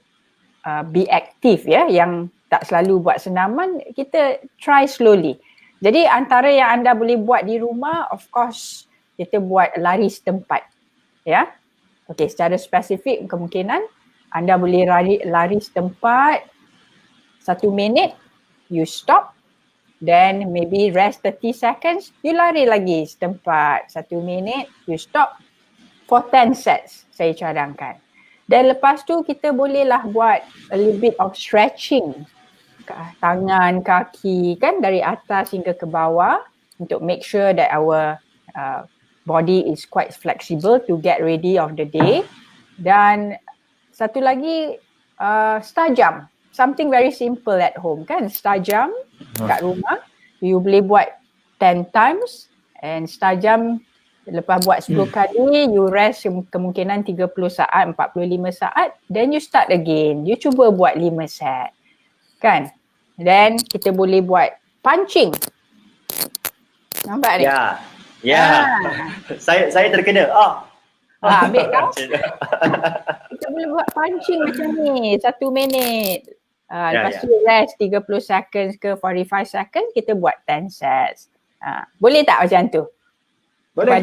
be aktif ya, yang tak selalu buat senaman, kita try slowly. Jadi antara yang anda boleh buat di rumah, of course kita buat lari setempat ya. Okey, secara spesifik kemungkinan anda boleh lari setempat 1 minit, you stop. Then maybe rest 30 seconds, you lari lagi setempat 1 minit, you stop for 10 sets saya cadangkan. Dan lepas tu kita bolehlah buat a little bit of stretching. Tangan, kaki kan dari atas hingga ke bawah untuk make sure that our body is quite flexible to get ready of the day. Dan satu lagi stajam. Something very simple at home kan, stajam kat rumah, you boleh buat 10 times and stajam lepas buat 10 kali, you rest kemungkinan 30 saat, 45 saat, then you start again, you cuba buat 5 set kan. Then kita boleh buat punching. Nampak ni? Ya. Saya terkena. Ambil lah. Kita boleh buat punching macam ni, 1 minit. Lepas tu rest 30 seconds ke 45 seconds, kita buat 10 sets. Boleh tak macam tu? Boleh.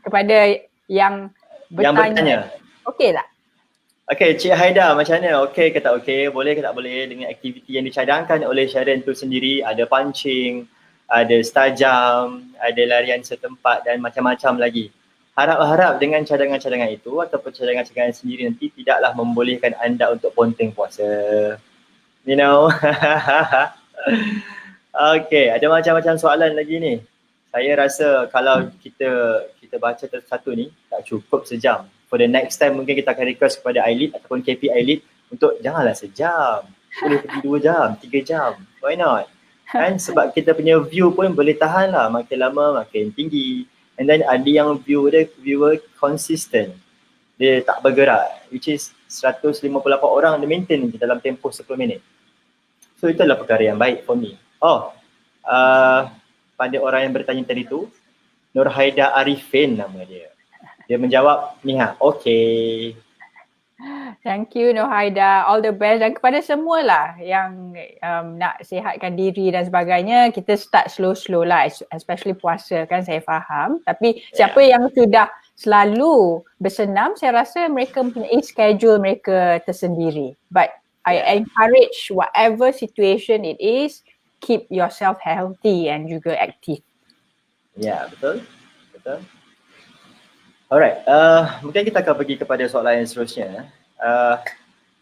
Kepada yang bertanya. Okey tak? Okey, Cik Haida macam mana? Okey ke tak okey? Boleh ke tak boleh dengan aktiviti yang dicadangkan oleh Sharon tu sendiri? Ada punching, ada stajam, ada larian setempat dan macam-macam lagi. Harap-harap dengan cadangan-cadangan itu ataupun cadangan-cadangan sendiri nanti tidaklah membolehkan anda untuk ponteng puasa. You know. Okay, ada macam-macam soalan lagi ni. Saya rasa kalau kita baca satu ni tak cukup sejam. For the next time mungkin kita akan request kepada iLead ataupun KP iLead untuk janganlah sejam. Boleh pergi 2 jam, 3 jam. Why not? Kan sebab kita punya view pun boleh tahan lah, makin lama makin tinggi. And then ada yang viewer consistent. Dia tak bergerak, which is 158 orang dia maintain dalam tempoh 10 minit. So itulah perkara yang baik for me. Pada orang yang bertanya tadi tu, Nurhaida Arifin nama dia. Dia menjawab, Niha, okay. Thank you Nurhaida, all the best, dan kepada semualah yang nak sihatkan diri dan sebagainya, kita start slow-slow lah, especially puasa kan, saya faham. Tapi siapa yang sudah selalu bersenam, saya rasa mereka mempunyai schedule mereka tersendiri. But I encourage whatever situation it is, keep yourself healthy and juga aktif. Ya, betul. Alright, mungkin kita akan pergi kepada soalan yang seterusnya.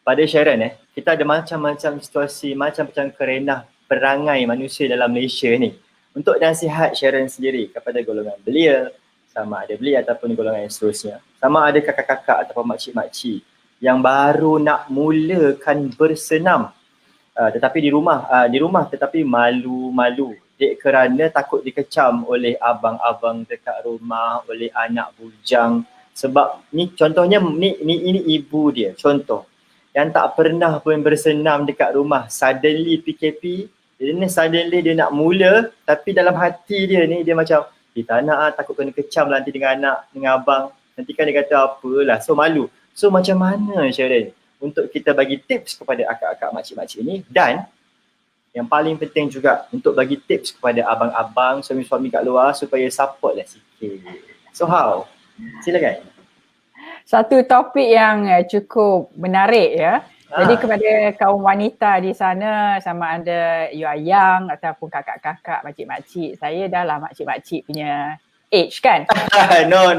Pada Sharon, kita ada macam-macam situasi, macam-macam kerenah perangai manusia dalam Malaysia ni. Untuk nasihat Sharon sendiri kepada golongan belia, sama ada belia ataupun golongan yang seterusnya, sama ada kakak-kakak ataupun makcik-makcik yang baru nak mulakan bersenam, tetapi di rumah tetapi malu-malu kerana takut dikecam oleh abang-abang dekat rumah, oleh anak bujang. Sebab ni contohnya ini ibu dia, contoh yang tak pernah pun bersenam dekat rumah, suddenly PKP, suddenly dia nak mula, tapi dalam hati dia ni dia macam tak nak, takut kena kecam nanti dengan anak, dengan abang, nanti kan dia kata apalah, so malu. So macam mana Sharon untuk kita bagi tips kepada akak-akak makcik-makcik ni, dan yang paling penting juga untuk bagi tips kepada abang-abang, suami-suami kat luar supaya support lah sikit. So how? Silakan. Satu topik yang cukup menarik ya. Jadi kepada kaum wanita di sana, sama ada you are young ataupun kakak-kakak, makcik-makcik, saya dah lah makcik-makcik punya age kan. No.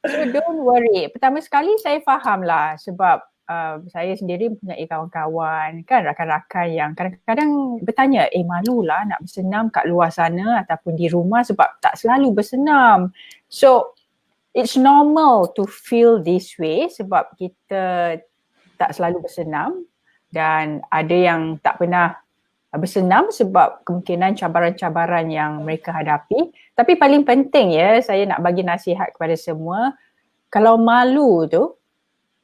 So don't worry. Pertama sekali saya faham lah sebab saya sendiri mempunyai kawan-kawan kan, rakan-rakan yang kadang-kadang bertanya, malulah nak bersenam kat luar sana ataupun di rumah sebab tak selalu bersenam. So it's normal to feel this way sebab kita tak selalu bersenam, dan ada yang tak pernah bersenam sebab kemungkinan cabaran-cabaran yang mereka hadapi. Tapi paling penting ya, saya nak bagi nasihat kepada semua, kalau malu tu,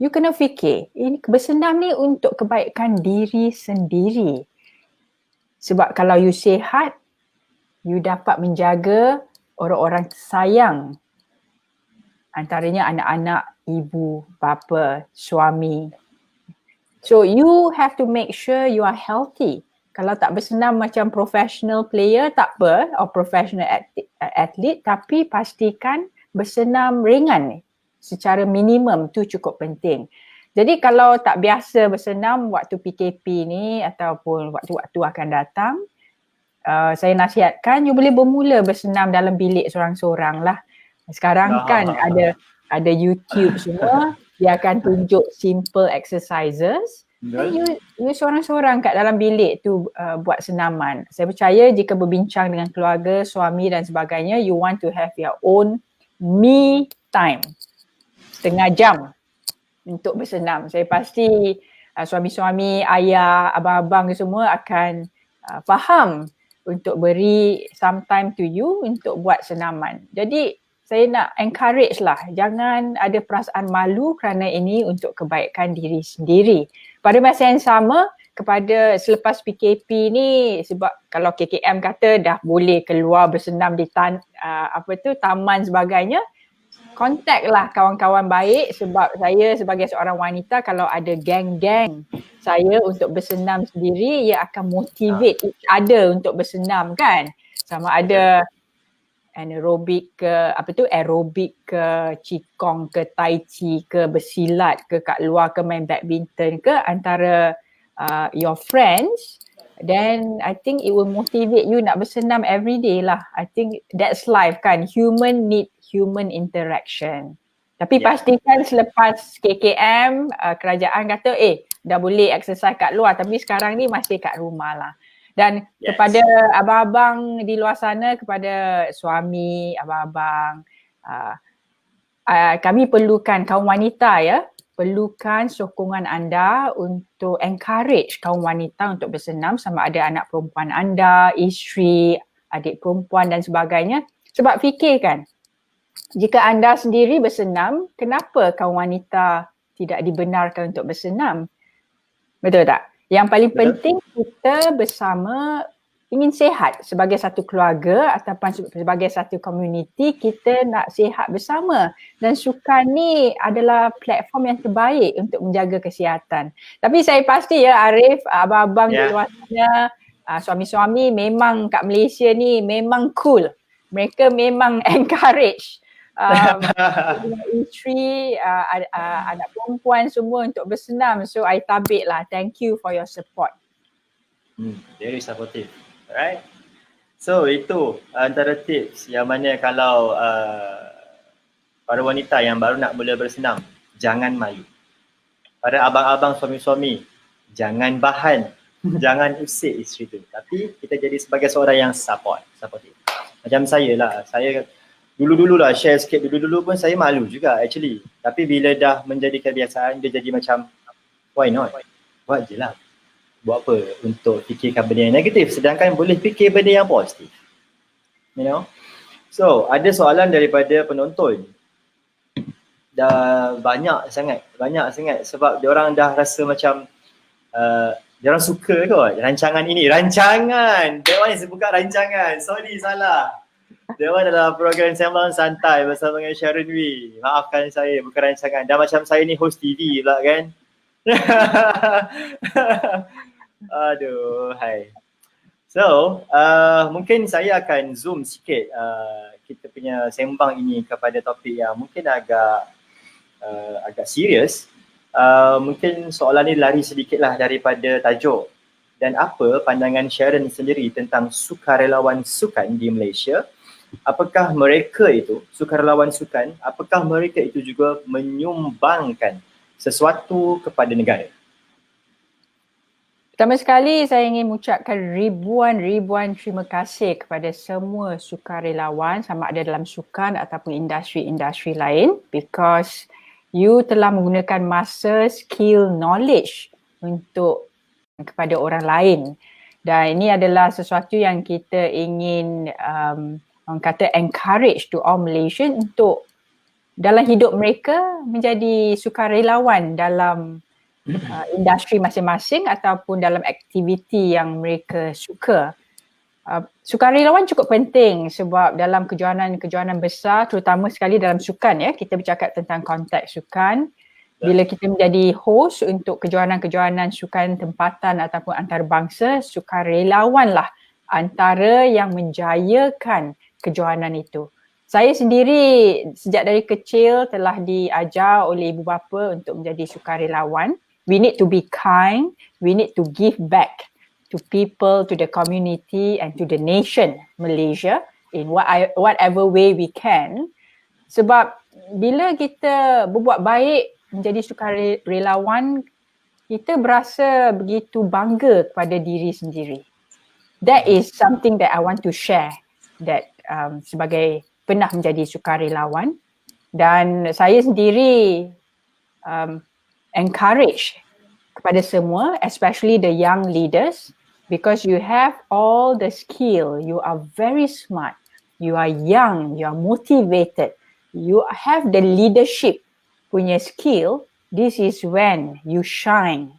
you kena fikir, ini bersenam ni untuk kebaikan diri sendiri. Sebab kalau you sihat, you dapat menjaga orang-orang sayang. Antaranya anak-anak, ibu, bapa, suami. So you have to make sure you are healthy. Kalau tak bersenam macam professional player, tak apa, or professional athlete, tapi pastikan bersenam ringan secara minimum, tu cukup penting. Jadi kalau tak biasa bersenam waktu PKP ni ataupun waktu-waktu akan datang, saya nasihatkan you boleh bermula bersenam dalam bilik seorang-seorang lah. Sekarang kan ada YouTube semua, dia akan tunjuk simple exercises. You seorang-seorang kat dalam bilik tu buat senaman. Saya percaya jika berbincang dengan keluarga, suami dan sebagainya, you want to have your own me time. Setengah jam untuk bersenam. Saya pasti suami-suami, ayah, abang-abang semua akan faham untuk beri some time to you untuk buat senaman. Jadi saya nak encourage lah, jangan ada perasaan malu kerana ini untuk kebaikan diri sendiri. Pada masa yang sama, kepada selepas PKP ni, sebab kalau KKM kata dah boleh keluar bersenam di taman sebagainya, contact lah kawan-kawan baik, sebab saya sebagai seorang wanita, kalau ada geng-geng saya untuk bersenam sendiri, ia akan motivate each other untuk bersenam kan. Sama ada aerobik ke, aerobik ke, qigong ke, tai chi ke, bersilat ke, kat luar ke, main badminton ke, antara your friends, then I think it will motivate you nak bersenam every day lah. I think that's life kan, human need human interaction. Tapi pastikan selepas KKM, kerajaan kata dah boleh exercise kat luar, tapi sekarang ni masih kat rumah lah. Dan Yes. kepada abang-abang di luar sana, kepada suami, abang-abang, kami perlukan kaum wanita ya, perlukan sokongan anda untuk encourage kaum wanita untuk bersenam, sama ada anak perempuan anda, isteri, adik perempuan dan sebagainya. Sebab fikirkan, jika anda sendiri bersenam, kenapa kaum wanita tidak dibenarkan untuk bersenam? Betul tak? Yang paling Betul. penting kita bersama ingin sihat sebagai satu keluarga ataupun sebagai satu komuniti, kita nak sihat bersama. Dan sukan ni adalah platform yang terbaik untuk menjaga kesihatan. Tapi saya pasti ya Arif, abang-abang di luar sana, suami-suami memang kat Malaysia ni memang cool. Mereka memang encourage isteri, anak perempuan semua untuk bersenam. So I tabik lah. Thank you for your support. Very supportive. Alright. So itu antara tips yang mana kalau para wanita yang baru nak mula bersenam, jangan malu. Para abang-abang suami-suami, jangan bahan, jangan usik isteri tu. Tapi kita jadi sebagai seorang yang supportive. Macam saya lah, saya dulu-dulu lah share sikit, dulu-dulu pun saya malu juga actually. Tapi bila dah menjadi kebiasaan, dia jadi macam why not? Buat je lah. Buat apa untuk fikirkan benda yang negatif sedangkan boleh fikir benda yang positif. You know? So, ada soalan daripada penonton. Dah banyak sangat sebab diorang dah rasa macam diorang suka kot rancangan ini. Rancangan! That one is bukan rancangan. Sorry, salah. That one adalah program Sembang Santai bersama dengan Sharon Wee. Maafkan saya, bukan rancangan. Dah macam saya ni host TV pula kan. Aduh, hai. So, mungkin saya akan zoom sikit kita punya sembang ini kepada topik yang mungkin agak serius. Mungkin soalan ni lari sedikitlah daripada tajuk. Dan apa pandangan Sharon sendiri tentang sukarelawan sukan di Malaysia? Apakah mereka itu, sukarelawan sukan, apakah mereka itu juga menyumbangkan sesuatu kepada negara? Pertama sekali saya ingin mengucapkan ribuan terima kasih kepada semua sukarelawan sama ada dalam sukan ataupun industri-industri lain, because you telah menggunakan masa, skill, knowledge untuk kepada orang lain. Dan ini adalah sesuatu yang kita ingin orang kata encourage to all Malaysian untuk dalam hidup mereka menjadi sukarelawan dalam industri masing-masing ataupun dalam aktiviti yang mereka suka. Sukarelawan cukup penting sebab dalam kejohanan besar, terutama sekali dalam sukan ya, kita bercakap tentang konteks sukan. Bila kita menjadi host untuk kejohanan-kejohanan sukan tempatan ataupun antarabangsa, sukarelawanlah antara yang menjayakan kejohanan itu. Saya sendiri sejak dari kecil telah diajar oleh ibu bapa untuk menjadi sukarelawan. We need to be kind, we need to give back to people, to the community and to the nation Malaysia in whatever way we can. Sebab bila kita berbuat baik menjadi sukarelawan, kita berasa begitu bangga kepada diri sendiri. That is something that I want to share, that sebagai pernah menjadi sukarelawan, dan saya sendiri encourage kepada semua, especially the young leaders, because you have all the skill, you are very smart, you are young, you are motivated, you have the leadership punya skill. This is when you shine,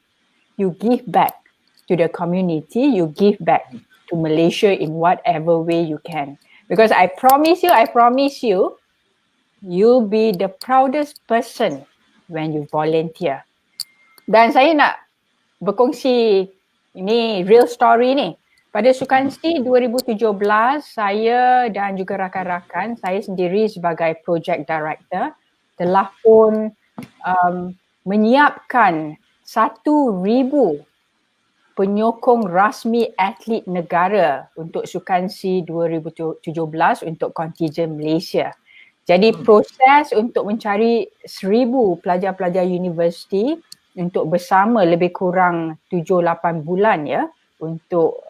you give back to the community, you give back to Malaysia in whatever way you can. Because I promise you, you'll be the proudest person when you volunteer. Dan saya nak berkongsi, ini real story ni. Pada Sukansi 2017, saya dan juga rakan-rakan, saya sendiri sebagai project director telah pun menyiapkan 1,000 penyokong rasmi atlet negara untuk Sukansi 2017 untuk kontingen Malaysia. Jadi proses untuk mencari 1,000 pelajar-pelajar universiti untuk bersama lebih kurang 7-8 bulan ya untuk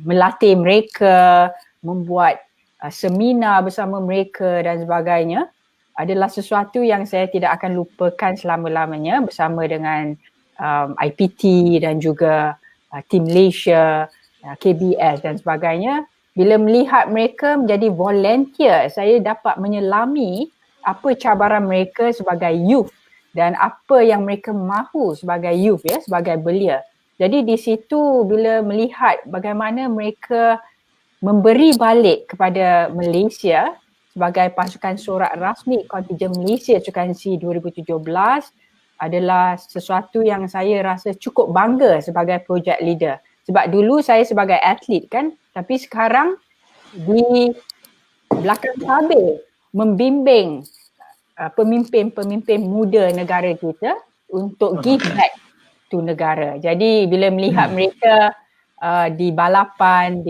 melatih mereka, membuat seminar bersama mereka dan sebagainya adalah sesuatu yang saya tidak akan lupakan selama-lamanya bersama dengan IPT dan juga Team Malaysia, KBS dan sebagainya. Bila melihat mereka menjadi volunteer, saya dapat menyelami apa cabaran mereka sebagai youth dan apa yang mereka mahu sebagai youth, ya, sebagai belia. Jadi di situ bila melihat bagaimana mereka memberi balik kepada Malaysia sebagai pasukan sorak rasmi kontingen Malaysia Sukan SEA 2017 adalah sesuatu yang saya rasa cukup bangga sebagai project leader. Sebab dulu saya sebagai atlet kan, tapi sekarang di belakang tabir membimbing pemimpin-pemimpin muda negara kita untuk give back to negara. Jadi bila melihat mereka di balapan,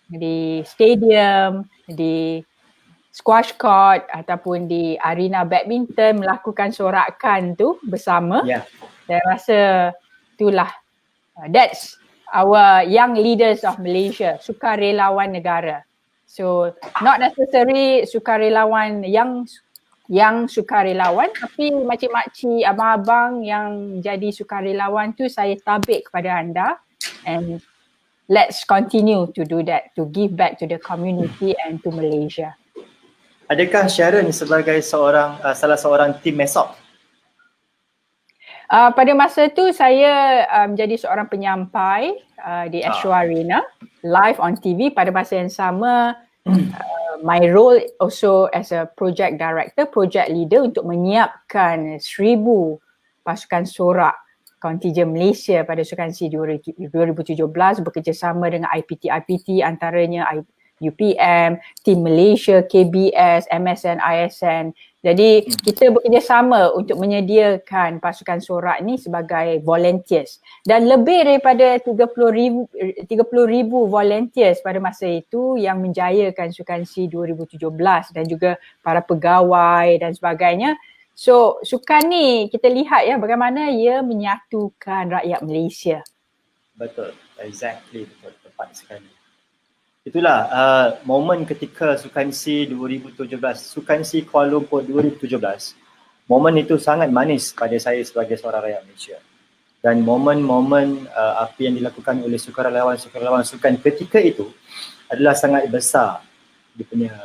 di stadium, di squash court ataupun di arena badminton melakukan sorakan tu bersama, saya rasa itulah that's our young leaders of Malaysia, sukarelawan negara. So not necessary sukarelawan yang sukarelawan, tapi makcik-makcik, abang-abang yang jadi sukarelawan tu saya tabik kepada anda, and let's continue to do that, to give back to the community and to Malaysia. Adakah Sharon sebagai salah seorang tim MESOP? Pada masa tu saya menjadi seorang penyampai di Astro Arena live on TV. Pada masa yang sama my role also as a project director, project leader untuk menyiapkan 1,000 pasukan sorak kontingen Malaysia pada Sukan SEA 2017 bekerjasama dengan IPT antaranya UPM, Team Malaysia, KBS, MSN, ISN. Jadi kita bekerjasama untuk menyediakan pasukan sorak ni sebagai volunteers, dan lebih daripada 30,000 volunteers pada masa itu yang menjayakan Sukan SEA 2017 dan juga para pegawai dan sebagainya. So sukan ni kita lihat ya bagaimana ia menyatukan rakyat Malaysia. Betul, exactly, betul, tepat sekali. Itulah momen ketika Sukan SEA 2017, Sukan SEA Kuala Lumpur 2017. Momen itu sangat manis pada saya sebagai seorang rakyat Malaysia. Dan momen-momen apa yang dilakukan oleh sukarelawan sukan ketika itu adalah sangat besar dia punya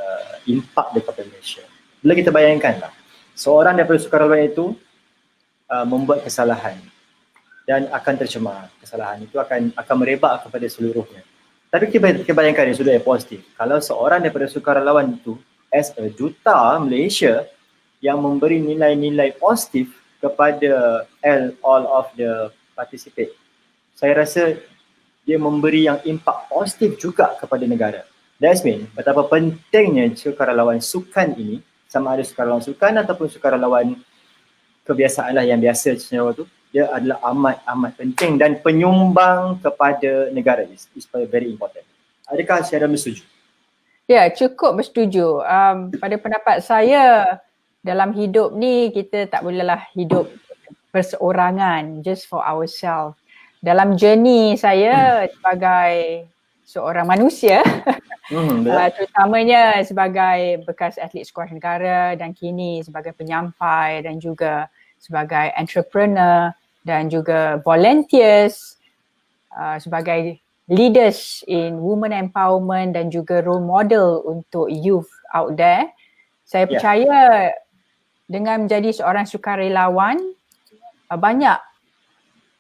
impak dekat Malaysia. Bila kita bayangkanlah, seorang daripada sukarelawan itu membuat kesalahan dan akan tercemar. Kesalahan itu akan merebak kepada seluruhnya. Tapi kita bayangkan dari sudut yang positif. Kalau seorang daripada sukarelawan itu as a duta Malaysia yang memberi nilai-nilai positif kepada all of the participate, saya rasa dia memberi yang impak positif juga kepada negara. That's mean betapa pentingnya sukarelawan sukan ini, sama ada sukarelawan sukan ataupun sukarelawan kebiasaan lah yang biasa sebenarnya tu, dia adalah amat penting dan penyumbang kepada negara. Is very important. Adakah Sharon bersetuju? Ya, cukup bersetuju. Pada pendapat saya, dalam hidup ni kita tak bolehlah hidup perseorangan, just for ourselves. Dalam journey saya sebagai seorang manusia, terutamanya sebagai bekas atlet skuas negara dan kini sebagai penyampai dan juga sebagai entrepreneur dan juga volunteers, sebagai leaders in women empowerment dan juga role model untuk youth out there. Saya percaya dengan menjadi seorang sukarelawan, banyak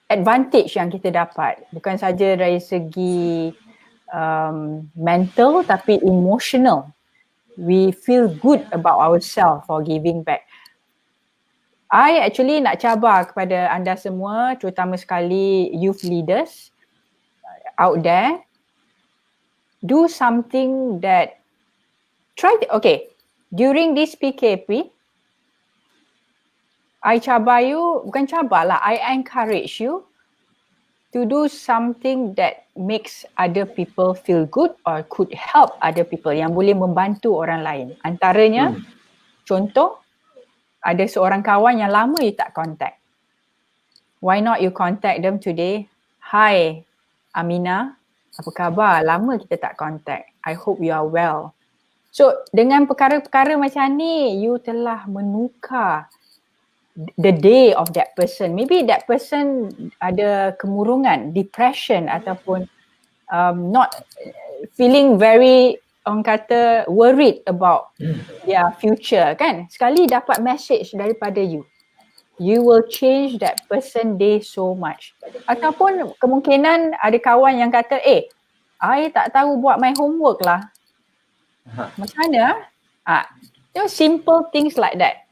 advantage yang kita dapat, bukan saja dari segi mental tapi emotional. We feel good about ourselves for giving back. I actually nak cabar kepada anda semua, terutama sekali youth leaders out there, do something that during this PKP, I cabar you, bukan cabar lah, I encourage you to do something that makes other people feel good or could help other people, yang boleh membantu orang lain. Antaranya, contoh, ada seorang kawan yang lama you tak contact. Why not you contact them today? Hi Amina, Apa khabar? Lama kita tak contact. I hope you are well. So dengan perkara-perkara macam ni, you telah menukar the day of that person. Maybe that person ada kemurungan, depression ataupun not feeling very, orang kata, worried about their future kan. Sekali dapat message daripada you, you will change that person day so much. Ataupun kemungkinan ada kawan yang kata, I tak tahu buat my homework lah. Macam mana? Simple things like that.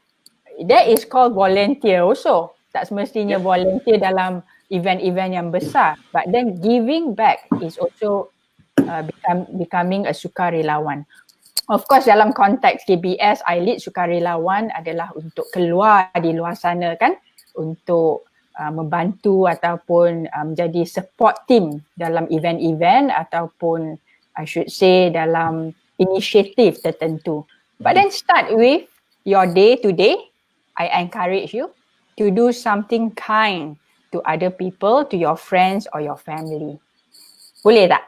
That is called volunteer also. Tak semestinya volunteer dalam event-event yang besar. But then giving back is also becoming a sukarelawan. Of course dalam konteks KBS, I-Lead sukarelawan adalah untuk keluar di luar sana kan, untuk membantu ataupun menjadi support team dalam event-event ataupun I should say dalam inisiatif tertentu. But then start with your day to day. I encourage you to do something kind to other people, to your friends or your family. Boleh tak?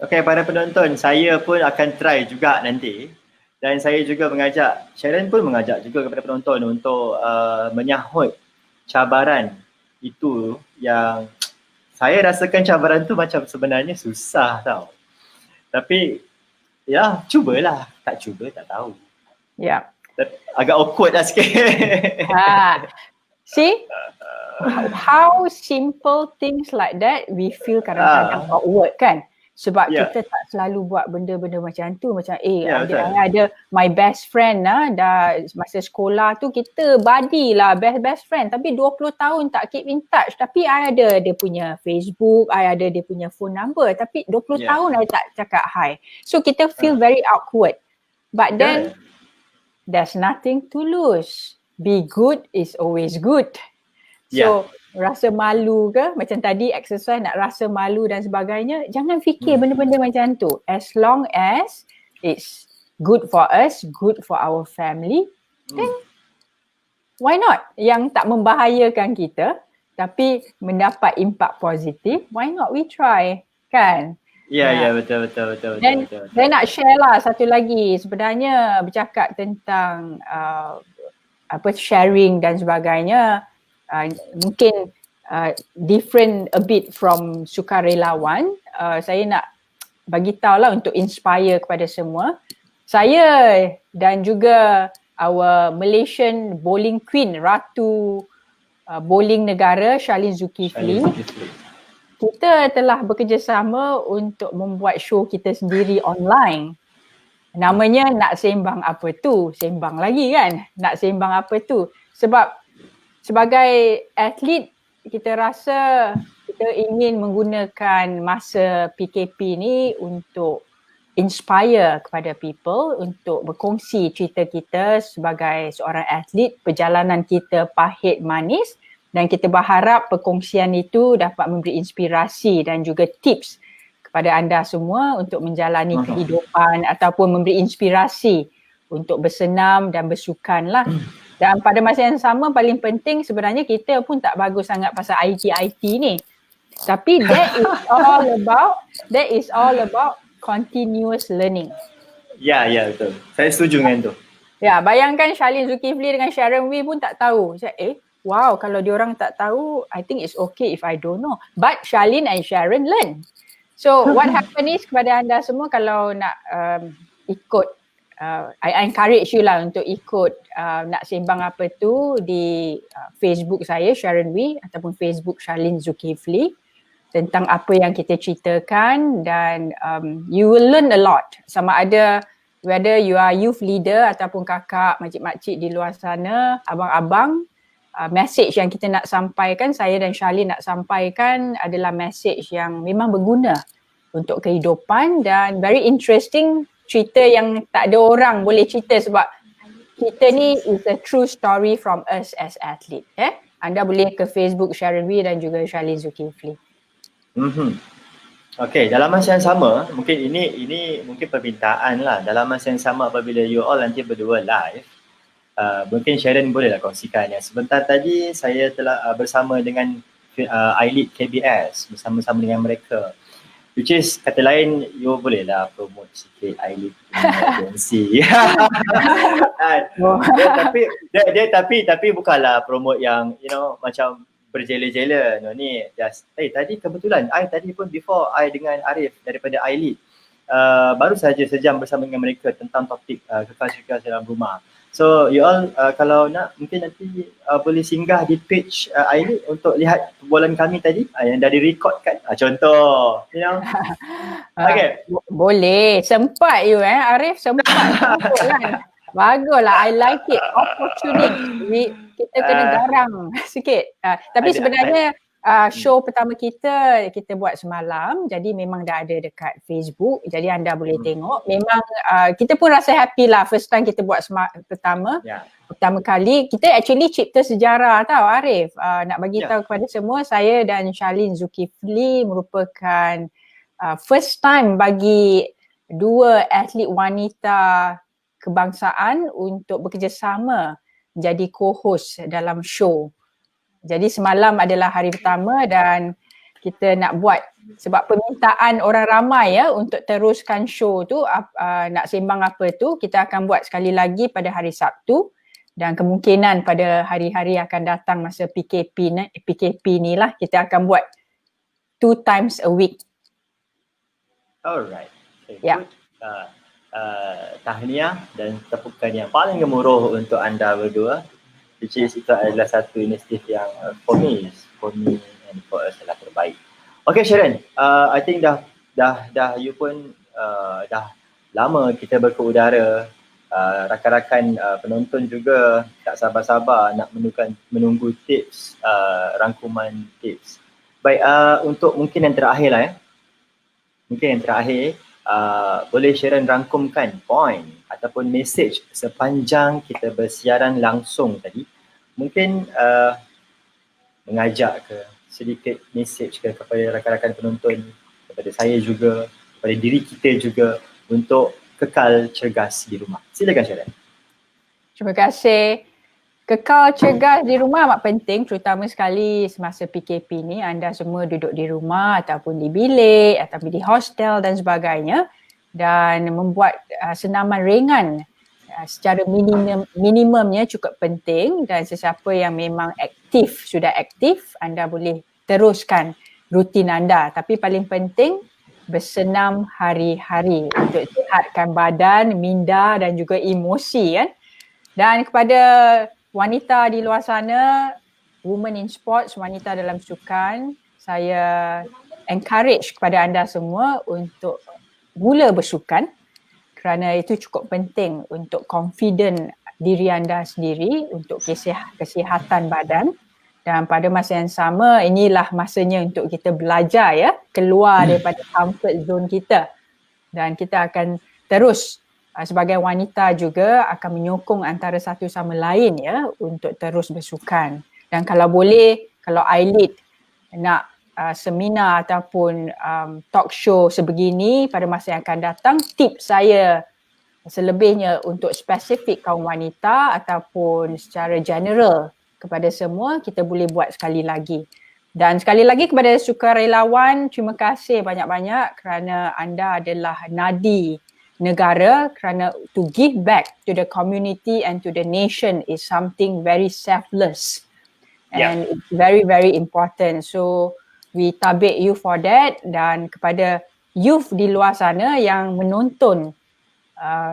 Okay, para penonton, saya pun akan try juga nanti, dan saya juga mengajak, Sharon pun mengajak juga kepada penonton untuk menyahut cabaran itu yang saya rasakan cabaran tu macam sebenarnya susah tau. Tapi ya, cubalah. Tak cuba, tak tahu. Ya. Agak awkward lah sikit. See? How simple things like that we feel kadang-kadang awkward kan? Sebab kita tak selalu buat benda-benda macam tu. Macam ada my best friend dah masa sekolah tu kita buddy lah, best friend. Tapi 20 tahun tak keep in touch. Tapi I ada dia punya Facebook, I ada dia punya phone number. Tapi 20 tahun I tak cakap hi. So kita feel very awkward. But then there's nothing to lose. Be good is always good. So rasa malu ke, macam tadi exercise nak rasa malu dan sebagainya, jangan fikir benda-benda macam tu. As long as it's good for us, good for our family, then why not? Yang tak membahayakan kita tapi mendapat impak positif, why not we try, kan? Ya, betul. Dan saya nak share lah satu lagi, sebenarnya bercakap tentang sharing dan sebagainya, mungkin different a bit from sukarelawan. Saya nak bagi tahu lah untuk inspire kepada semua. Saya dan juga our Malaysian bowling queen, Ratu Bowling Negara, Sharlene Zulkifli. Kita telah bekerjasama untuk membuat show kita sendiri online. Namanya Nak Sembang Apa Tu? Sembang lagi kan? Nak sembang apa tu? Sebab sebagai atlet, kita rasa kita ingin menggunakan masa PKP ni untuk inspire kepada people, untuk berkongsi cerita kita sebagai seorang atlet, perjalanan kita pahit manis, dan kita berharap perkongsian itu dapat memberi inspirasi dan juga tips kepada anda semua untuk menjalani kehidupan ataupun memberi inspirasi untuk bersenam dan bersukan lah. Dan pada masa yang sama, paling penting sebenarnya kita pun tak bagus sangat pasal IT ni. Tapi that is all about continuous learning. Ya, betul. Saya setuju dengan tu. Ya, bayangkan Sharlene Zulkifli dengan Sharon Wee pun tak tahu. Saya, wow, kalau diorang tak tahu, I think it's okay if I don't know. But Sharlene and Sharon learn. So what happen is kepada anda semua, kalau nak ikut, I encourage you lah untuk ikut Nak Sembang Apa Tu di Facebook saya, Sharon Wee, ataupun Facebook Sharlene Zulkifli, tentang apa yang kita ceritakan, dan you will learn a lot. Sama ada whether you are youth leader ataupun kakak, makcik-makcik di luar sana, abang-abang, message yang kita nak sampaikan, saya dan Sharlene nak sampaikan adalah message yang memang berguna untuk kehidupan dan very interesting, cerita yang tak ada orang boleh cerita sebab kita ni is a true story from us as athlete. Anda boleh ke Facebook Sharon Wee dan juga Sharlene Zulkifli. Okay, dalam masa yang sama, mungkin ini mungkin permintaan lah. Dalam masa yang sama apabila you all nanti berdua live, mungkin Sharon bolehlah kongsikan. Yang sebentar tadi saya telah bersama dengan I-Lead KBS, bersama-sama dengan mereka. Which is kata lain, you boleh lah promote sikit Eyelid agency. Tapi bukanlah promote yang macam berjela-jela. No, ni just tadi kebetulan I tadi pun before I dengan Arif daripada Eyelid baru saja sejam bersama dengan mereka tentang topik kekal cegah dalam rumah. So you all kalau nak mungkin nanti boleh singgah di page Eyelid untuk lihat perbualan kami tadi yang dah direkodkan. Contoh, Okay. Boleh. Sempat you Arif, sempat. Kan? Baguslah, I like it. Opportunity. Kita kena garang sikit. Tapi sebenarnya show pertama kita buat semalam, jadi memang dah ada dekat Facebook, jadi anda boleh tengok. Memang kita pun rasa happy lah first time kita buat pertama kali. Kita actually cipta sejarah tau Arif. Nak bagi tahu kepada semua, saya dan Charlene Zulkifli merupakan first time bagi dua atlet wanita kebangsaan untuk bekerjasama menjadi co-host dalam show. Jadi semalam adalah hari pertama dan kita nak buat sebab permintaan orang ramai untuk teruskan show tu, nak sembang apa tu, kita akan buat sekali lagi pada hari Sabtu dan kemungkinan pada hari-hari akan datang masa PKP ni lah kita akan buat 2 times a week. Alright. Okay, tahniah dan tepukan yang paling gemuruh untuk anda berdua. Which is itu adalah satu inisiatif yang for me and for us adalah terbaik. Okay Sharon, I think dah you pun dah lama kita berkeudara. Rakan-rakan penonton juga tak sabar-sabar nak menunggu tips, rangkuman tips. Baik, untuk mungkin yang terakhir lah boleh Sharon rangkumkan point ataupun message sepanjang kita bersiaran langsung tadi. Mungkin mengajak ke sedikit message ke kepada rakan-rakan penonton, kepada saya juga, kepada diri kita juga untuk kekal cergas di rumah. Silakan Sharon. Terima kasih. Kekal cergas di rumah amat penting, terutama sekali semasa PKP ni. Anda semua duduk di rumah ataupun di bilik ataupun di hostel dan sebagainya, dan membuat senaman ringan secara minimumnya cukup penting. Dan sesiapa yang memang sudah aktif, anda boleh teruskan rutin anda. Tapi paling penting bersenam hari-hari untuk sihatkan badan, minda dan juga emosi kan. Dan kepada wanita di luar sana, women in sports, wanita dalam sukan, saya encourage kepada anda semua untuk mula bersukan kerana itu cukup penting untuk confident diri anda sendiri, untuk kesihatan badan. Dan pada masa yang sama, inilah masanya untuk kita belajar keluar daripada comfort zone kita. Dan kita akan terus sebagai wanita juga akan menyokong antara satu sama lain untuk terus bersukan. Dan kalau boleh, kalau Eyelid nak seminar ataupun talk show sebegini pada masa yang akan datang, tips saya selebihnya untuk spesifik kaum wanita ataupun secara general kepada semua, kita boleh buat sekali lagi. Dan sekali lagi kepada sukarelawan, terima kasih banyak-banyak kerana anda adalah nadi negara, kerana to give back to the community and to the nation is something very selfless and it's very very important. So we tabik you for that. Dan kepada youth di luar sana yang menonton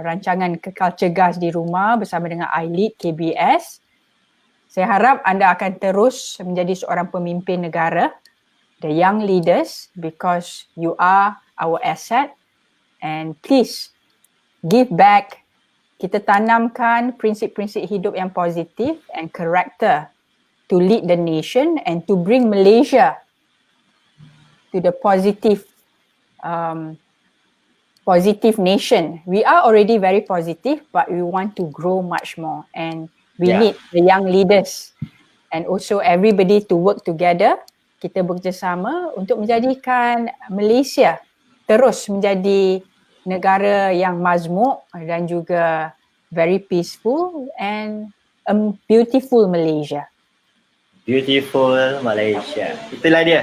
rancangan Kekal Cergas di Rumah bersama dengan Eyelid KBS, saya harap anda akan terus menjadi seorang pemimpin negara, the young leaders, because you are our asset. And please give back. Kita tanamkan prinsip-prinsip hidup yang positif and character to lead the nation and to bring Malaysia to the positive nation. We are already very positive, but we want to grow much more, and we need the young leaders and also everybody to work together. Kita bekerjasama untuk menjadikan Malaysia terus menjadi negara yang mazmuk dan juga very peaceful and a beautiful Malaysia. Beautiful Malaysia. Itulah dia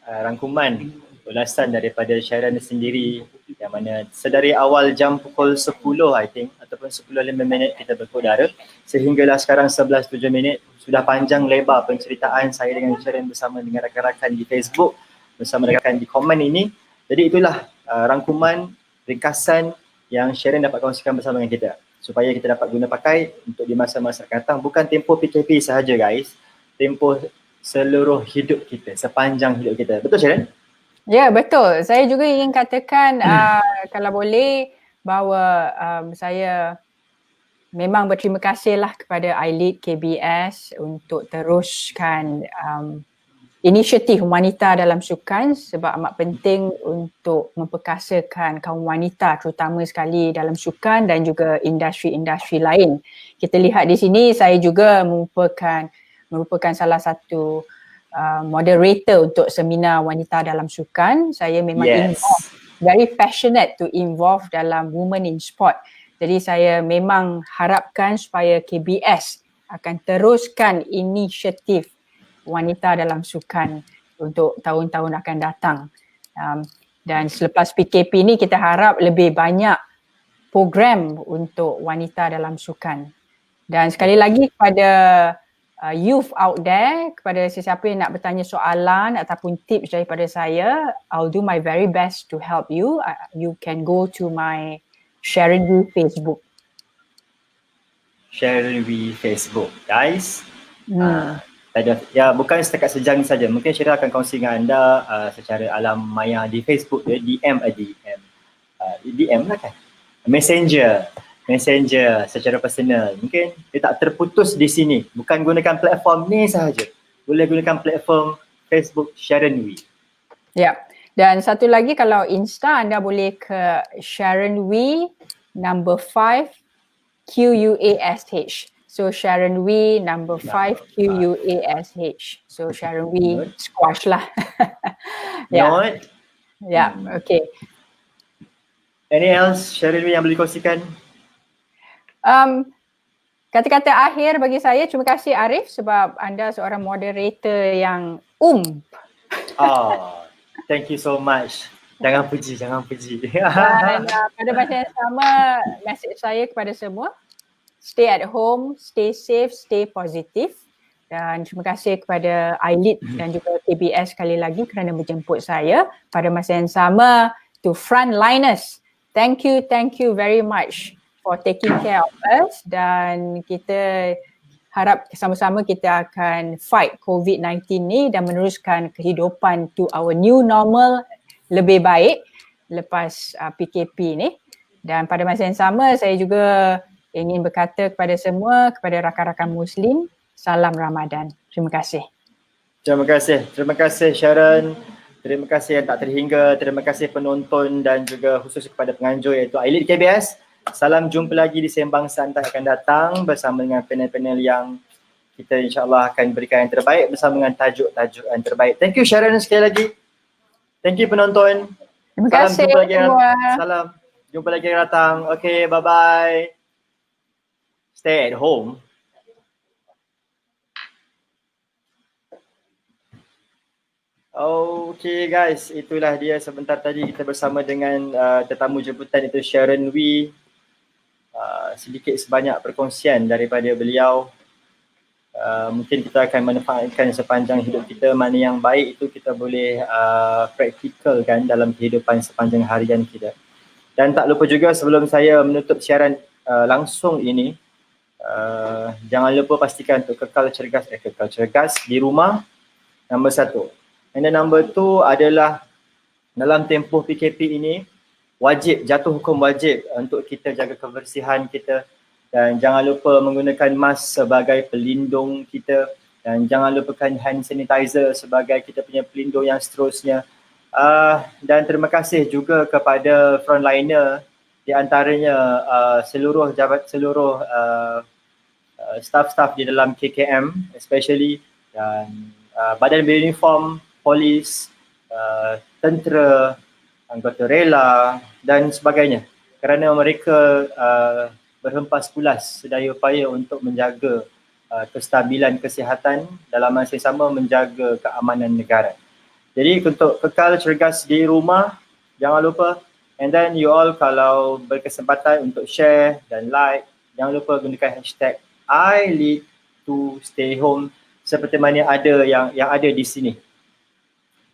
rangkuman ulasan daripada Sharon sendiri, yang mana sedari awal jam pukul 10 I think ataupun 10.05 kita berkudara sehinggalah sekarang 11.07 sudah panjang lebar penceritaan saya dengan Sharon bersama dengan rakan-rakan di Facebook, bersama rakan-rakan di komen ini. Jadi itulah rangkuman, ringkasan yang Sharon dapat kongsikan bersama dengan kita supaya kita dapat guna pakai untuk di masa-masa akan datang. Bukan tempoh PKP sahaja guys, tempoh seluruh hidup kita, sepanjang hidup kita. Betul Sharon? Ya, betul. Saya juga ingin katakan kalau boleh bahawa saya memang berterima kasihlah kepada iLead KBS untuk teruskan inisiatif wanita dalam sukan sebab amat penting untuk memperkasakan kaum wanita terutama sekali dalam sukan dan juga industri-industri lain. Kita lihat di sini saya juga merupakan salah satu moderator untuk seminar wanita dalam sukan. Saya memang very passionate to involve dalam women in sport. Jadi saya memang harapkan supaya KBS akan teruskan inisiatif wanita dalam sukan untuk tahun-tahun akan datang. Dan selepas PKP ni kita harap lebih banyak program untuk wanita dalam sukan. Dan sekali lagi kepada youth out there, kepada sesiapa yang nak bertanya soalan ataupun tips daripada saya, I'll do my very best to help you. You can go to my Sharon Wee Facebook. Sharon Wee Facebook, guys. Ya, bukan setakat sejam saja. Mungkin Sharon akan kongsi dengan anda secara alam maya di Facebook dia, DM lah kan. Messenger secara personal. Mungkin dia tak terputus di sini. Bukan gunakan platform ni sahaja. Boleh gunakan platform Facebook Sharon Wee. Ya. Dan satu lagi kalau Insta anda boleh ke Sharon Wee number 5 QUASH. So Sharon Wee number 5 QUASH. So Sharon Wee squash lah. Note. Ya, okay. Any else Sharon Wee yang boleh kongsikan? Kata-kata akhir bagi saya, terima kasih Arif sebab anda seorang moderator yang Thank you so much. Jangan puji. Dan pada masa yang sama, message saya kepada semua, stay at home, stay safe, stay positive. Dan terima kasih kepada iLead dan juga KBS sekali lagi kerana menjemput saya. Pada masa yang sama, to frontliners, thank you very much for taking care of us, dan kita harap sama-sama kita akan fight COVID-19 ni dan meneruskan kehidupan to our new normal lebih baik lepas PKP ni. Dan pada masa yang sama saya juga ingin berkata kepada semua, kepada rakan-rakan Muslim, salam Ramadan. Terima kasih. Terima kasih Sharon. Terima kasih yang tak terhingga. Terima kasih penonton dan juga khusus kepada penganjur iaitu iLead KBS. Salam jumpa lagi di Sembang Santai akan datang bersama dengan panel-panel yang kita insyaAllah akan berikan yang terbaik bersama dengan tajuk-tajuk yang terbaik. Thank you Sharon sekali lagi. Thank you penonton. Terima kasih semua. Salam. Jumpa lagi yang datang. Okay, bye-bye. Stay at home. Okay guys, itulah dia sebentar tadi kita bersama dengan tetamu jemputan itu Sharon Wee. Sedikit sebanyak perkongsian daripada beliau. Mungkin kita akan manfaatkan sepanjang hidup kita. Mana yang baik itu kita boleh praktikalkan dalam kehidupan sepanjang harian kita. Dan tak lupa juga sebelum saya menutup siaran langsung ini, jangan lupa pastikan untuk kekal cergas di rumah, nombor 1. And then number 2 adalah dalam tempoh PKP ini, wajib, jatuh hukum wajib untuk kita jaga kebersihan kita, dan jangan lupa menggunakan mask sebagai pelindung kita, dan jangan lupakan hand sanitizer sebagai kita punya pelindung yang seterusnya. Dan terima kasih juga kepada frontliner, di antaranya seluruh staff-staff di dalam KKM especially, dan badan beruniform, polis, tentera, anggota rela dan sebagainya, kerana mereka berhempas pulas sedaya upaya untuk menjaga kestabilan kesihatan dalam masa yang sama menjaga keamanan negara. Jadi untuk kekal cergas di rumah, jangan lupa. And then you all kalau berkesempatan untuk share dan like, jangan lupa gunakan hashtag I lead to stay home seperti mana ada yang ada di sini.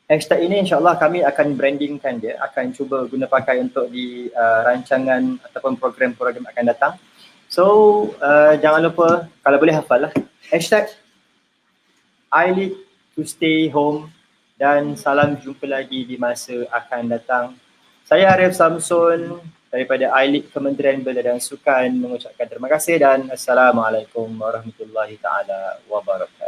Hashtag ini insyaAllah kami akan brandingkan dia, akan cuba guna pakai untuk di rancangan ataupun program-program akan datang. So jangan lupa, kalau boleh hafal lah, hashtag I lead to stay home dan salam jumpa lagi di masa akan datang. Saya Arif Samsun daripada I-Lead Kementerian Belia dan Sukan mengucapkan terima kasih dan Assalamualaikum warahmatullahi taala wabarakatuh.